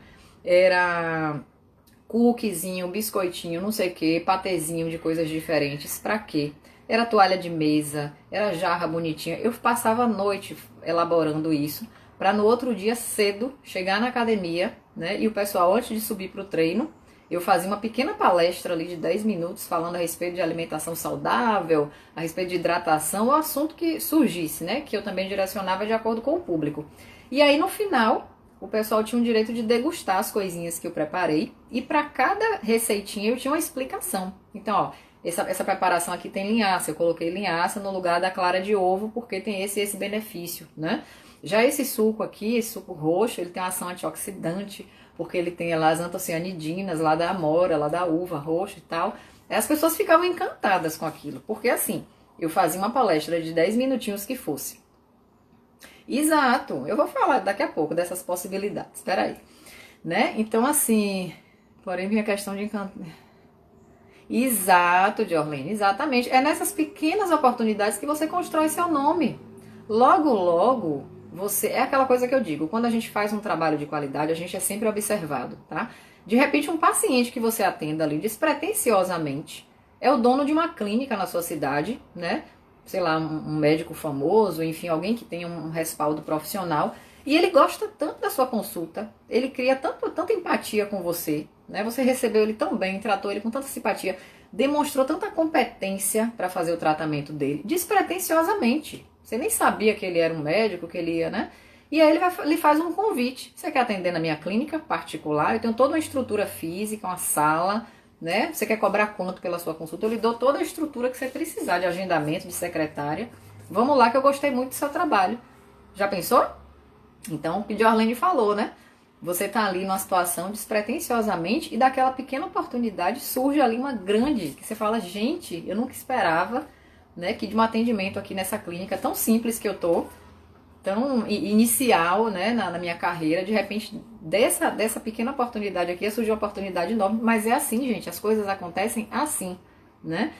Era cookiezinho, biscoitinho, não sei o que, patezinho de coisas diferentes. Pra quê? Era toalha de mesa, era jarra bonitinha. Eu passava a noite elaborando isso, para no outro dia cedo chegar na academia, né? E o pessoal, antes de subir pro treino, eu fazia uma pequena palestra ali de 10 minutos falando a respeito de alimentação saudável, a respeito de hidratação, o assunto que surgisse, né? Que eu também direcionava de acordo com o público. E aí no final, o pessoal tinha o direito de degustar as coisinhas que eu preparei e para cada receitinha eu tinha uma explicação. Então, ó, essa preparação aqui tem linhaça, eu coloquei linhaça no lugar da clara de ovo porque tem esse benefício, né? Já esse suco aqui, esse suco roxo, ele tem uma ação antioxidante, porque ele tem lá as antocianidinas, lá da amora, lá da uva roxa e tal. Aí as pessoas ficavam encantadas com aquilo, porque assim, eu fazia uma palestra de 10 minutinhos que fosse. Exato, eu vou falar daqui a pouco dessas possibilidades, espera aí. Né? Então assim, porém minha questão de encanto... Exato, Jorlene, exatamente. É nessas pequenas oportunidades que você constrói seu nome. Logo, logo, você... É aquela coisa que eu digo, quando a gente faz um trabalho de qualidade, a gente é sempre observado, tá? De repente, um paciente que você atenda ali despretensiosamente é o dono de uma clínica na sua cidade, né? Sei lá, um médico famoso, enfim, alguém que tenha um respaldo profissional, e ele gosta tanto da sua consulta, ele cria tanta empatia com você, né? Você recebeu ele tão bem, tratou ele com tanta simpatia, demonstrou tanta competência para fazer o tratamento dele, despretensiosamente. Você nem sabia que ele era um médico, que ele ia, né? E aí ele faz um convite. Você quer atender na minha clínica particular? Eu tenho toda uma estrutura física, uma sala, né? Você quer cobrar quanto pela sua consulta? Eu lhe dou toda a estrutura que você precisar de agendamento, de secretária. Vamos lá que eu gostei muito do seu trabalho. Já pensou? Então, o que Jorlene falou, né? Você tá ali numa situação despretensiosamente e daquela pequena oportunidade surge ali uma grande, que você fala, gente, eu nunca esperava, né, que de um atendimento aqui nessa clínica tão simples que eu tô, tão inicial, né, na minha carreira, de repente, dessa pequena oportunidade aqui, surgiu uma oportunidade enorme, mas é assim, gente, as coisas acontecem assim, né?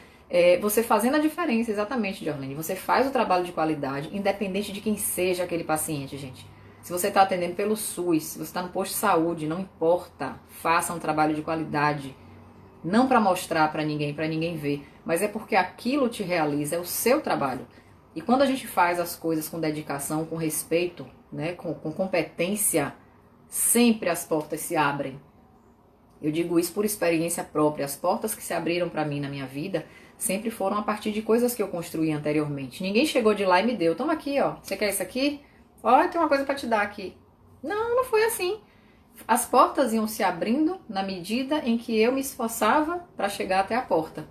Você fazendo a diferença, exatamente, Jorlene, você faz o trabalho de qualidade, independente de quem seja aquele paciente, gente. Se você está atendendo pelo SUS, se você está no posto de saúde, não importa, faça um trabalho de qualidade. Não para mostrar para ninguém ver, mas é porque aquilo te realiza, é o seu trabalho. E quando a gente faz as coisas com dedicação, com respeito, né, com competência, sempre as portas se abrem. Eu digo isso por experiência própria. As portas que se abriram para mim na minha vida sempre foram a partir de coisas que eu construí anteriormente. Ninguém chegou de lá e me deu, toma aqui, ó, você quer isso aqui? Ó, tem uma coisa para te dar aqui. Não, não foi assim. As portas iam se abrindo na medida em que eu me esforçava para chegar até a porta,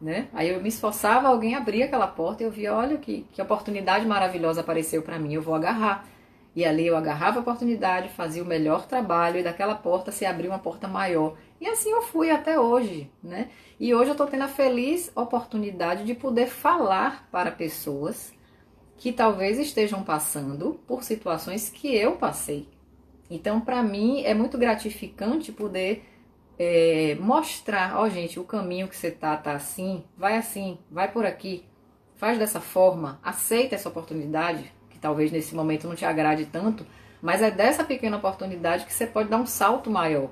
né? Aí eu me esforçava, alguém abria aquela porta e eu via, olha que oportunidade maravilhosa apareceu para mim, eu vou agarrar. E ali eu agarrava a oportunidade, fazia o melhor trabalho e daquela porta se abriu uma porta maior. E assim eu fui até hoje, né? E hoje eu tô tendo a feliz oportunidade de poder falar para pessoas que talvez estejam passando por situações que eu passei. Então, para mim, é muito gratificante poder mostrar, ó gente, o caminho que você tá assim, vai por aqui, faz dessa forma, aceita essa oportunidade, que talvez nesse momento não te agrade tanto, mas é dessa pequena oportunidade que você pode dar um salto maior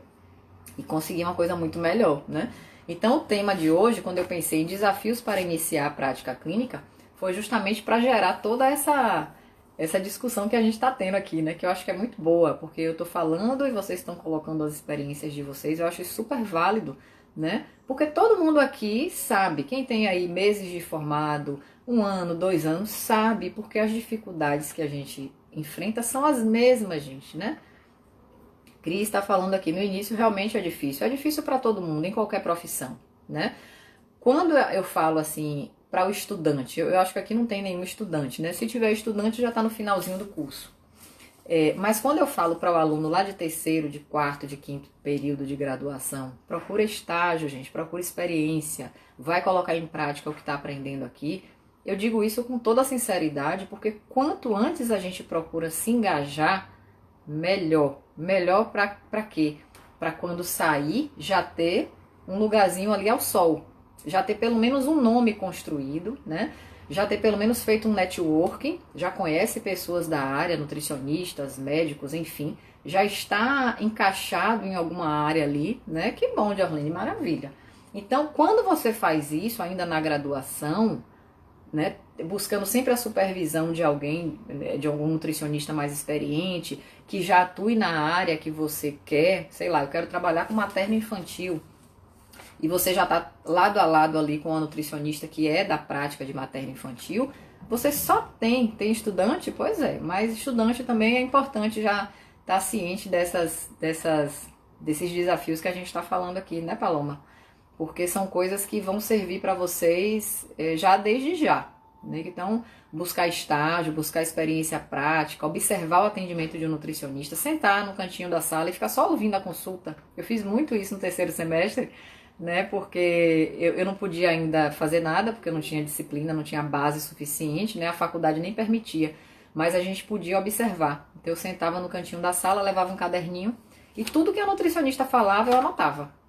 e conseguir uma coisa muito melhor, né? Então, o tema de hoje, quando eu pensei em desafios para iniciar a prática clínica, foi justamente para gerar toda essa discussão que a gente está tendo aqui, né? Que eu acho que é muito boa, porque eu estou falando e vocês estão colocando as experiências de vocês, eu acho isso super válido, né? Porque todo mundo aqui sabe, quem tem aí meses de formado, 1 ano, 2 anos, sabe porque as dificuldades que a gente enfrenta são as mesmas, gente, né? Cris está falando aqui, no início realmente é difícil para todo mundo, em qualquer profissão, né? Quando eu falo assim, para o estudante, eu acho que aqui não tem nenhum estudante, né? Se tiver estudante, já está no finalzinho do curso. Mas quando eu falo para o aluno lá de terceiro, de quarto, de quinto período de graduação, procura estágio, gente, procura experiência, vai colocar em prática o que está aprendendo aqui. Eu digo isso com toda a sinceridade, porque quanto antes a gente procura se engajar, melhor. Melhor para quê? Para quando sair, já ter um lugarzinho ali ao sol. Já ter pelo menos um nome construído, né? Já ter pelo menos feito um networking, já conhece pessoas da área, nutricionistas, médicos, enfim. Já está encaixado em alguma área ali, né? Que bom, Jorlene, maravilha. Então, quando você faz isso, ainda na graduação, né, buscando sempre a supervisão de alguém, de algum nutricionista mais experiente, que já atue na área que você quer, sei lá, eu quero trabalhar com materno infantil, e você já está lado a lado ali com a nutricionista que é da prática de materno infantil, você só tem estudante? Pois é, mas estudante também é importante já estar ciente desses desafios que a gente está falando aqui, né, Paloma? Porque são coisas que vão servir para vocês já desde já. Né? Então, buscar estágio, buscar experiência prática, observar o atendimento de um nutricionista, sentar no cantinho da sala e ficar só ouvindo a consulta. Eu fiz muito isso no terceiro semestre, né? Porque eu não podia ainda fazer nada, porque eu não tinha disciplina, não tinha base suficiente, né? A faculdade nem permitia, mas a gente podia observar. Então, eu sentava no cantinho da sala, levava um caderninho e tudo que a nutricionista falava eu anotava.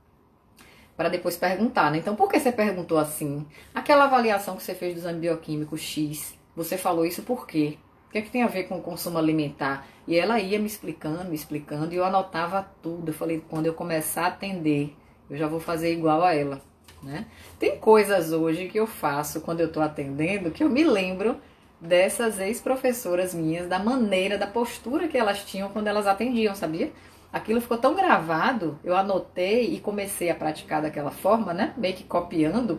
Para depois perguntar, né? Então, por que você perguntou assim? Aquela avaliação que você fez do exame bioquímico X, você falou isso por quê? O que é que tem a ver com o consumo alimentar? E ela ia me explicando, e eu anotava tudo. Eu falei, quando eu começar a atender, eu já vou fazer igual a ela, né? Tem coisas hoje que eu faço quando eu estou atendendo, que eu me lembro dessas ex-professoras minhas, da maneira, da postura que elas tinham quando elas atendiam, sabia? Aquilo ficou tão gravado, eu anotei e comecei a praticar daquela forma, né? Meio que copiando,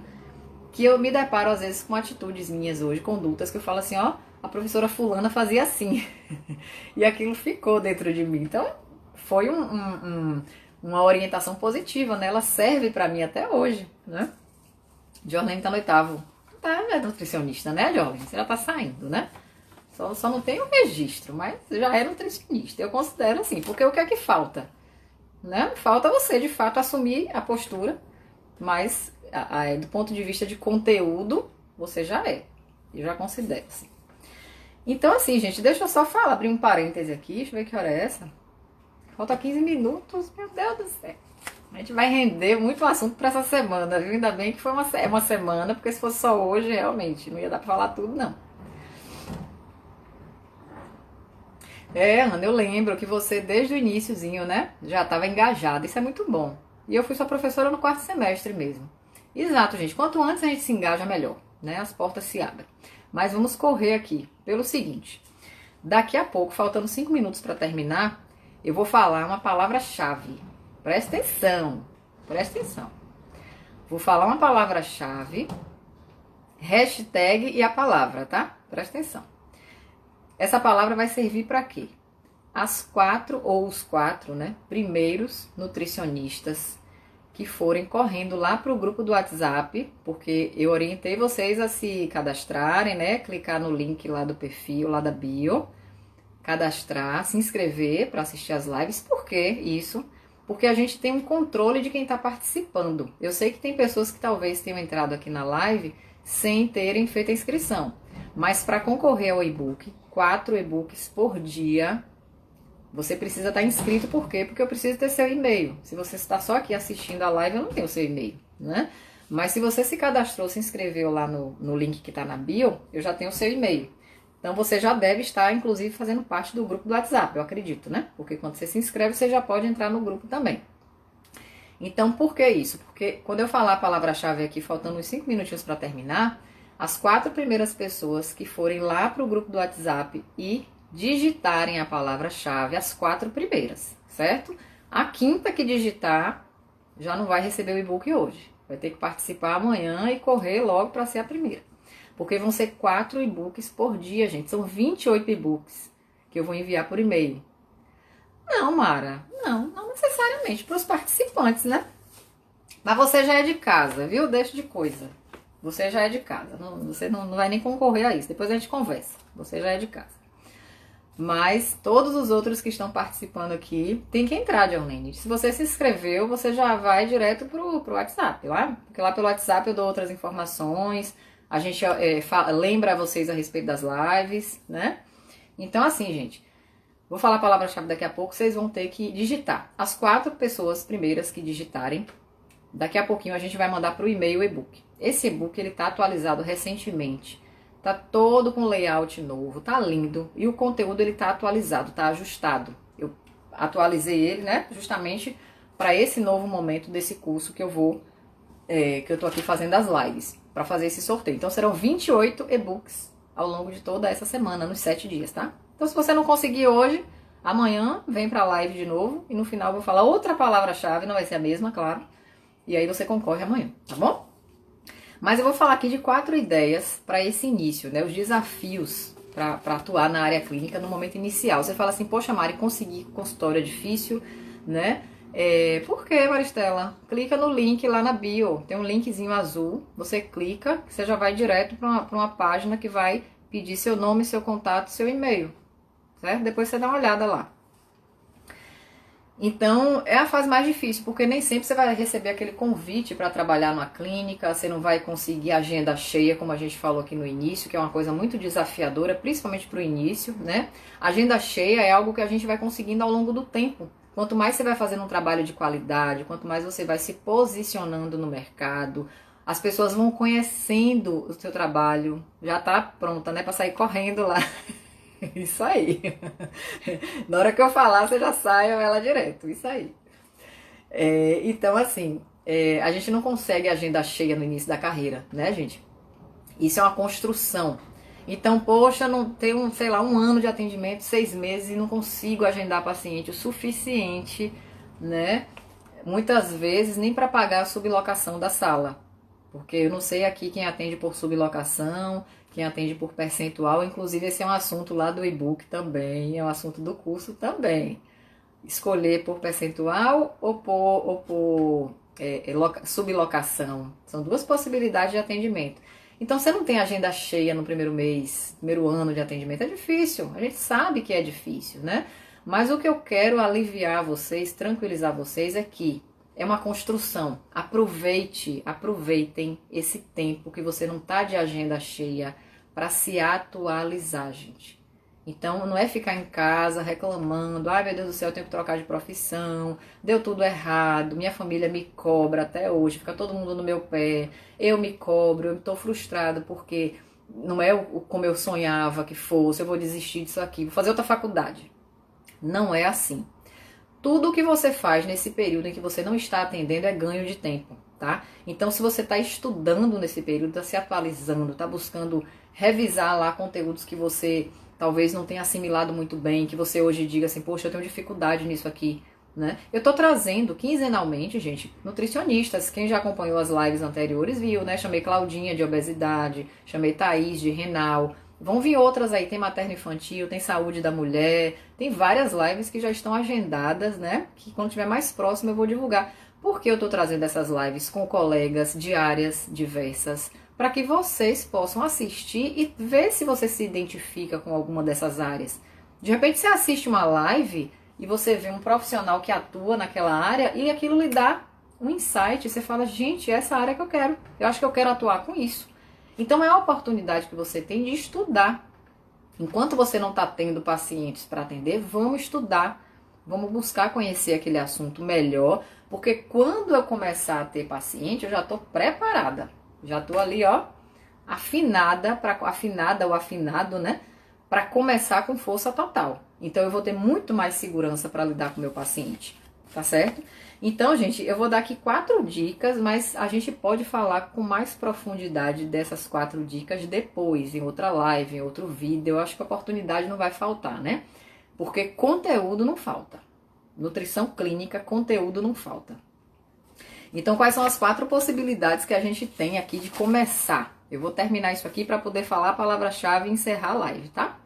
que eu me deparo às vezes com atitudes minhas hoje, condutas, que eu falo assim, ó, a professora fulana fazia assim. E aquilo ficou dentro de mim. Então, foi uma orientação positiva, né? Ela serve pra mim até hoje, né? Jorlene tá no oitavo. Tá, é nutricionista, né, Jorlene? Você já tá saindo, né? Só não tem o registro, mas já é nutricionista. Eu considero assim, porque o que é que falta? Né? Falta você, de fato, assumir a postura, mas do ponto de vista de conteúdo, você já é. Eu já considero assim. Então, assim, gente, deixa eu só falar, abrir um parêntese aqui, deixa eu ver que hora é essa. Falta 15 minutos, meu Deus do céu. A gente vai render muito assunto para essa semana, viu? Ainda bem que foi uma semana, porque se fosse só hoje, realmente, não ia dar para falar tudo, não. Ana, eu lembro que você, desde o iniciozinho, né, já estava engajada. Isso é muito bom. E eu fui sua professora no quarto semestre mesmo. Exato, gente. Quanto antes a gente se engaja, melhor, né? As portas se abrem. Mas vamos correr aqui pelo seguinte. Daqui a pouco, faltando 5 minutos para terminar, eu vou falar uma palavra-chave. Presta atenção. Presta atenção. Vou falar uma palavra-chave, hashtag e a palavra, tá? Presta atenção. Essa palavra vai servir para quê? As 4 ou os 4, né, primeiros nutricionistas que forem correndo lá para o grupo do WhatsApp, porque eu orientei vocês a se cadastrarem, né, clicar no link lá do perfil, lá da bio, cadastrar, se inscrever para assistir as lives. Por que isso? Porque a gente tem um controle de quem está participando. Eu sei que tem pessoas que talvez tenham entrado aqui na live sem terem feito a inscrição, mas para concorrer ao e-book, 4 e-books por dia, você precisa estar inscrito. Por quê? Porque eu preciso ter seu e-mail. Se você está só aqui assistindo a live, eu não tenho seu e-mail, né? Mas se você se cadastrou, se inscreveu lá no link que está na bio, eu já tenho o seu e-mail. Então você já deve estar, inclusive, fazendo parte do grupo do WhatsApp, eu acredito, né? Porque quando você se inscreve, você já pode entrar no grupo também. Então, por que isso? Porque quando eu falar a palavra-chave aqui, faltando uns 5 minutinhos para terminar, as 4 primeiras pessoas que forem lá para o grupo do WhatsApp e digitarem a palavra-chave, as 4 primeiras, certo? A quinta que digitar já não vai receber o e-book hoje. Vai ter que participar amanhã e correr logo para ser a primeira. Porque vão ser 4 e-books por dia, gente. São 28 e-books que eu vou enviar por e-mail. Não, Mara, não necessariamente para os participantes, né? Mas você já é de casa, viu? Deixa de coisa. Você já é de casa, você não vai nem concorrer a isso. Depois a gente conversa. Você já é de casa. Mas todos os outros que estão participando aqui tem que entrar, John. Se você se inscreveu, você já vai direto pro WhatsApp, lá? Porque lá pelo WhatsApp eu dou outras informações, a gente lembra vocês a respeito das lives, né? Então assim, gente, vou falar a palavra-chave daqui a pouco, vocês vão ter que digitar. As 4 pessoas primeiras que digitarem, daqui a pouquinho a gente vai mandar pro e-mail o e-book. Esse e-book, ele tá atualizado recentemente. Tá todo com layout novo, tá lindo. E o conteúdo, ele tá atualizado, tá ajustado. Eu atualizei ele, né, justamente para esse novo momento desse curso que eu tô aqui fazendo as lives, para fazer esse sorteio. Então serão 28 e-books ao longo de toda essa semana, nos 7 dias, tá? Então se você não conseguir hoje, amanhã vem pra live de novo e no final eu vou falar outra palavra-chave, não vai ser a mesma, claro. E aí você concorre amanhã, tá bom? Mas eu vou falar aqui de 4 ideias para esse início, né? Os desafios para atuar na área clínica no momento inicial. Você fala assim, poxa, Mari, conseguir consultório é difícil, né? Por quê, Maristela? Clica no link lá na bio, tem um linkzinho azul, você clica, você já vai direto para uma página que vai pedir seu nome, seu contato, seu e-mail, certo? Depois você dá uma olhada lá. Então, é a fase mais difícil, porque nem sempre você vai receber aquele convite para trabalhar numa clínica, você não vai conseguir agenda cheia, como a gente falou aqui no início, que é uma coisa muito desafiadora, principalmente para o início, né? Agenda cheia é algo que a gente vai conseguindo ao longo do tempo. Quanto mais você vai fazendo um trabalho de qualidade, quanto mais você vai se posicionando no mercado, as pessoas vão conhecendo o seu trabalho, já tá pronta, né, para sair correndo lá. Isso aí. Na hora que eu falar, você já sai ela direto. Isso aí. Então, assim, a gente não consegue agenda cheia no início da carreira, né, gente? Isso é uma construção. Então, poxa, não tem sei lá, um ano de atendimento, 6 meses e não consigo agendar paciente o suficiente, né? Muitas vezes nem para pagar a sublocação da sala. Porque eu não sei aqui quem atende por sublocação, quem atende por percentual, inclusive esse é um assunto lá do e-book também, é um assunto do curso também. Escolher por percentual ou por sublocação. São 2 possibilidades de atendimento. Então, você não tem agenda cheia no primeiro mês, primeiro ano de atendimento, é difícil. A gente sabe que é difícil, né? Mas o que eu quero aliviar vocês, tranquilizar vocês é que é uma construção. Aproveitem esse tempo que você não tá de agenda cheia para se atualizar, gente. Então, não é ficar em casa reclamando, ai meu Deus do céu, eu tenho que trocar de profissão, deu tudo errado, minha família me cobra até hoje, fica todo mundo no meu pé, eu me cobro, eu estou frustrado porque não é como eu sonhava que fosse, eu vou desistir disso aqui, vou fazer outra faculdade. Não é assim. Tudo o que você faz nesse período em que você não está atendendo é ganho de tempo, tá? Então, se você está estudando nesse período, está se atualizando, está buscando revisar lá conteúdos que você talvez não tenha assimilado muito bem, que você hoje diga assim, poxa, eu tenho dificuldade nisso aqui, né? Eu tô trazendo quinzenalmente, gente, nutricionistas. Quem já acompanhou as lives anteriores viu, né? Chamei Claudinha de obesidade, chamei Thaís de renal. Vão vir outras aí, tem materno-infantil, tem saúde da mulher, tem várias lives que já estão agendadas, né? Que quando tiver mais próximo eu vou divulgar. Por que eu tô trazendo essas lives com colegas de áreas diversas? Para que vocês possam assistir e ver se você se identifica com alguma dessas áreas. De repente você assiste uma live e você vê um profissional que atua naquela área e aquilo lhe dá um insight. Você fala, gente, é essa área que eu quero. Eu acho que eu quero atuar com isso. Então é a oportunidade que você tem de estudar. Enquanto você não está tendo pacientes para atender, vamos estudar. Vamos buscar conhecer aquele assunto melhor. Porque quando eu começar a ter paciente, eu já estou preparada. Já tô ali, ó, afinada ou afinado, né? Para começar com força total. Então, eu vou ter muito mais segurança para lidar com o meu paciente, tá certo? Então, gente, eu vou dar aqui 4 dicas, mas a gente pode falar com mais profundidade dessas 4 dicas depois, em outra live, em outro vídeo. Eu acho que a oportunidade não vai faltar, né? Porque conteúdo não falta. Nutrição clínica, conteúdo não falta. Então, quais são as 4 possibilidades que a gente tem aqui de começar? Eu vou terminar isso aqui para poder falar a palavra-chave e encerrar a live, tá?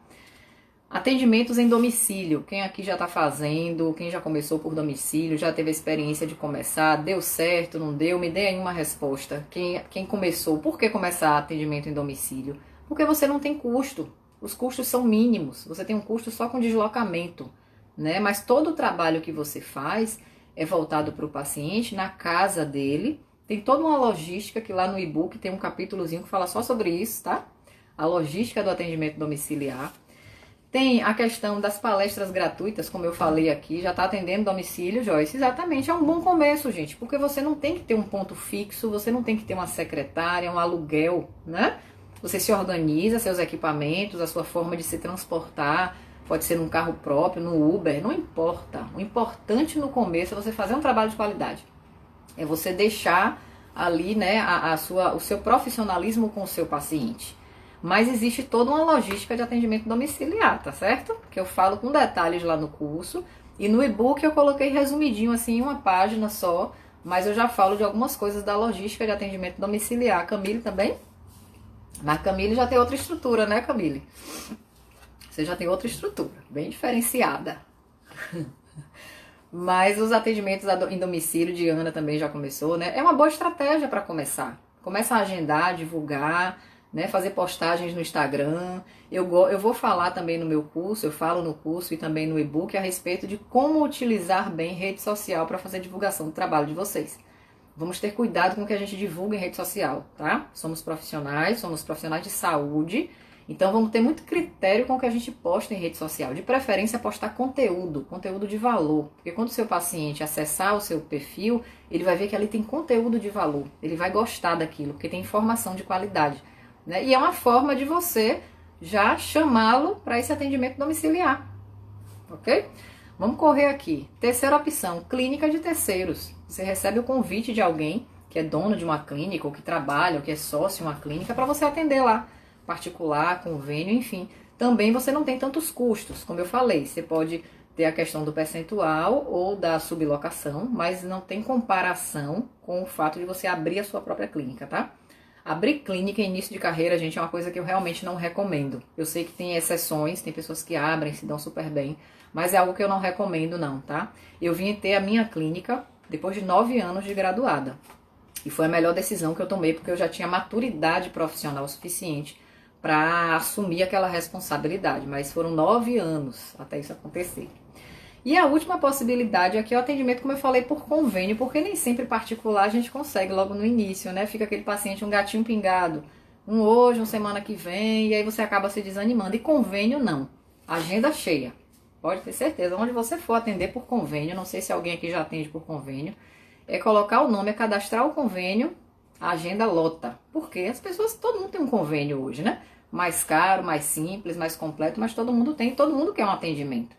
Atendimentos em domicílio. Quem aqui já está fazendo? Quem já começou por domicílio? Já teve a experiência de começar? Deu certo? Não deu? Me dê aí uma resposta. Quem começou? Por que começar atendimento em domicílio? Porque você não tem custo. Os custos são mínimos. Você tem um custo só com deslocamento, né? Mas todo o trabalho que você faz é voltado para o paciente na casa dele. Tem toda uma logística que lá no e-book tem um capítulozinho que fala só sobre isso, tá? A logística do atendimento domiciliar. Tem a questão das palestras gratuitas, como eu falei aqui, já está atendendo domicílio, Joyce. Exatamente, é um bom começo, gente, porque você não tem que ter um ponto fixo, você não tem que ter uma secretária, um aluguel, né? Você se organiza, seus equipamentos, a sua forma de se transportar, pode ser num carro próprio, no Uber, não importa. O importante no começo é você fazer um trabalho de qualidade. É você deixar ali, né, o seu profissionalismo com o seu paciente. Mas existe toda uma logística de atendimento domiciliar, tá certo? Que eu falo com detalhes lá no curso. E no e-book eu coloquei resumidinho, assim, em uma página só. Mas eu já falo de algumas coisas da logística de atendimento domiciliar. Camille também? Mas Camille já tem outra estrutura, né, Camille? Você já tem outra estrutura, bem diferenciada. Mas os atendimentos em domicílio, Diana também já começou, né? É uma boa estratégia para começar. Começa a agendar, divulgar, né, fazer postagens no Instagram. Eu vou falar também no meu curso, eu falo no curso e também no e-book a respeito de como utilizar bem rede social para fazer divulgação do trabalho de vocês. Vamos ter cuidado com o que a gente divulga em rede social, tá? Somos profissionais de saúde, então vamos ter muito critério com o que a gente posta em rede social. De preferência postar conteúdo de valor, porque quando o seu paciente acessar o seu perfil, ele vai ver que ali tem conteúdo de valor, ele vai gostar daquilo, porque tem informação de qualidade. Né? E é uma forma de você já chamá-lo para esse atendimento domiciliar, ok? Vamos correr aqui. Terceira opção, clínica de terceiros. Você recebe o convite de alguém que é dono de uma clínica, ou que trabalha, ou que é sócio de uma clínica, para você atender lá, particular, convênio, enfim. Também você não tem tantos custos, como eu falei, você pode ter a questão do percentual ou da sublocação, mas não tem comparação com o fato de você abrir a sua própria clínica, tá? Abrir clínica em início de carreira, gente, é uma coisa que eu realmente não recomendo. Eu sei que tem exceções, tem pessoas que abrem, se dão super bem, mas é algo que eu não recomendo não, tá? Eu vim ter a minha clínica depois de 9 anos de graduada. E foi a melhor decisão que eu tomei, porque eu já tinha maturidade profissional suficiente para assumir aquela responsabilidade. Mas foram 9 anos até isso acontecer. E a última possibilidade aqui é o atendimento, como eu falei, por convênio, porque nem sempre particular a gente consegue logo no início, né? Fica aquele paciente, um gatinho pingado, um hoje, uma semana que vem, e aí você acaba se desanimando. E convênio não, agenda cheia. Pode ter certeza, onde você for atender por convênio, não sei se alguém aqui já atende por convênio, é colocar o nome, é cadastrar o convênio, a agenda lota. Porque as pessoas, todo mundo tem um convênio hoje, né? Mais caro, mais simples, mais completo, mas todo mundo tem, todo mundo quer um atendimento.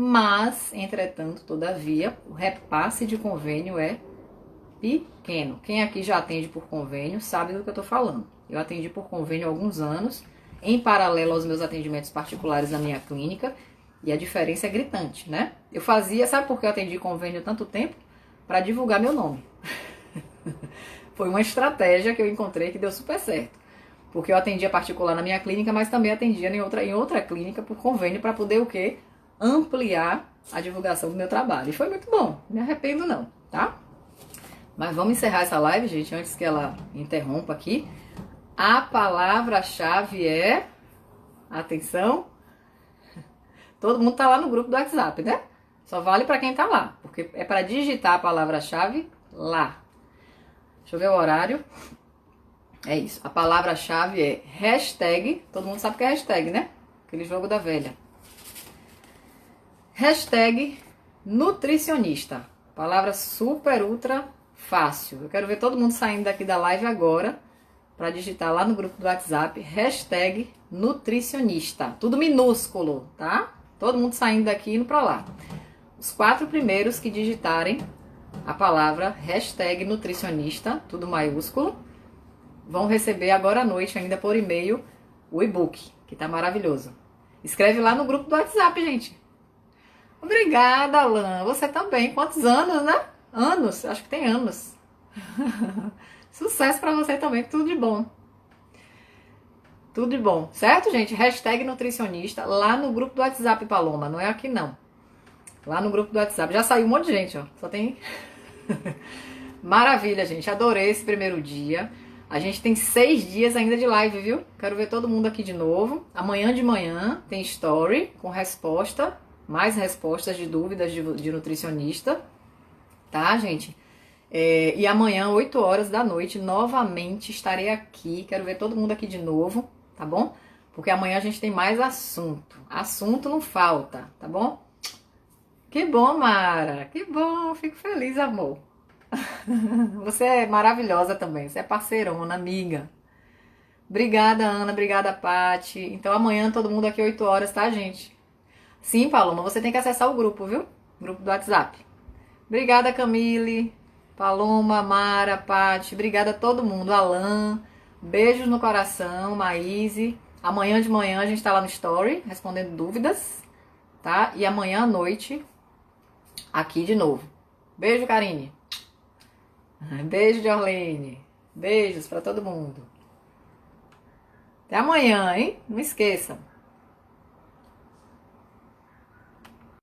Mas, entretanto, todavia, o repasse de convênio é pequeno. Quem aqui já atende por convênio sabe do que eu estou falando. Eu atendi por convênio há alguns anos, em paralelo aos meus atendimentos particulares na minha clínica, e a diferença é gritante, né? Eu fazia, sabe por que eu atendi convênio tanto tempo? Para divulgar meu nome. Foi uma estratégia que eu encontrei que deu super certo. Porque eu atendia particular na minha clínica, mas também atendia em outra clínica por convênio para poder o quê? Ampliar a divulgação do meu trabalho. E foi muito bom, não me arrependo não, tá? Mas vamos encerrar essa live, gente, antes que ela interrompa aqui. A palavra-chave é... Atenção. Todo mundo tá lá no grupo do WhatsApp, né? Só vale para quem tá lá, porque é para digitar a palavra-chave lá. Deixa eu ver o horário. É isso. A palavra-chave é hashtag. Todo mundo sabe o que é hashtag, né? Aquele jogo da velha. Hashtag nutricionista. Palavra super, ultra fácil. Eu quero ver todo mundo saindo daqui da live agora para digitar lá no grupo do WhatsApp hashtag nutricionista. Tudo minúsculo, tá? Todo mundo saindo daqui e indo para lá. Os 4 primeiros que digitarem a palavra hashtag nutricionista, tudo maiúsculo, vão receber agora à noite, ainda por e-mail, o e-book, que tá maravilhoso. Escreve lá no grupo do WhatsApp, gente. Obrigada, Alan. Você também. Quantos anos, né? Anos? Acho que tem anos. Sucesso pra você também. Tudo de bom. Tudo de bom, certo, gente? Hashtag nutricionista lá no grupo do WhatsApp, Paloma. Não é aqui, não. Lá no grupo do WhatsApp. Já saiu um monte de gente, ó. Só tem... Maravilha, gente. Adorei esse primeiro dia. A gente tem 6 dias ainda de live, viu? Quero ver todo mundo aqui de novo. Amanhã de manhã tem story com resposta. Mais respostas de dúvidas de nutricionista. Tá, gente? E amanhã, 8 horas da noite, novamente estarei aqui. Quero ver todo mundo aqui de novo, tá bom? Porque amanhã a gente tem mais assunto. Assunto não falta, tá bom? Que bom, Mara. Que bom. Fico feliz, amor. Você é maravilhosa também. Você é parceirona, amiga. Obrigada, Ana. Obrigada, Pati. Então amanhã todo mundo aqui 8 horas, tá, gente? Sim, Paloma, você tem que acessar o grupo, viu? Grupo do WhatsApp. Obrigada, Camille. Paloma, Mara, Pati. Obrigada a todo mundo. Alan. Beijos no coração, Maíse. Amanhã de manhã a gente tá lá no Story, respondendo dúvidas, tá? E amanhã à noite, aqui de novo. Beijo, Karine. Beijo, Jorlene. Beijos pra todo mundo. Até amanhã, hein? Não esqueçam.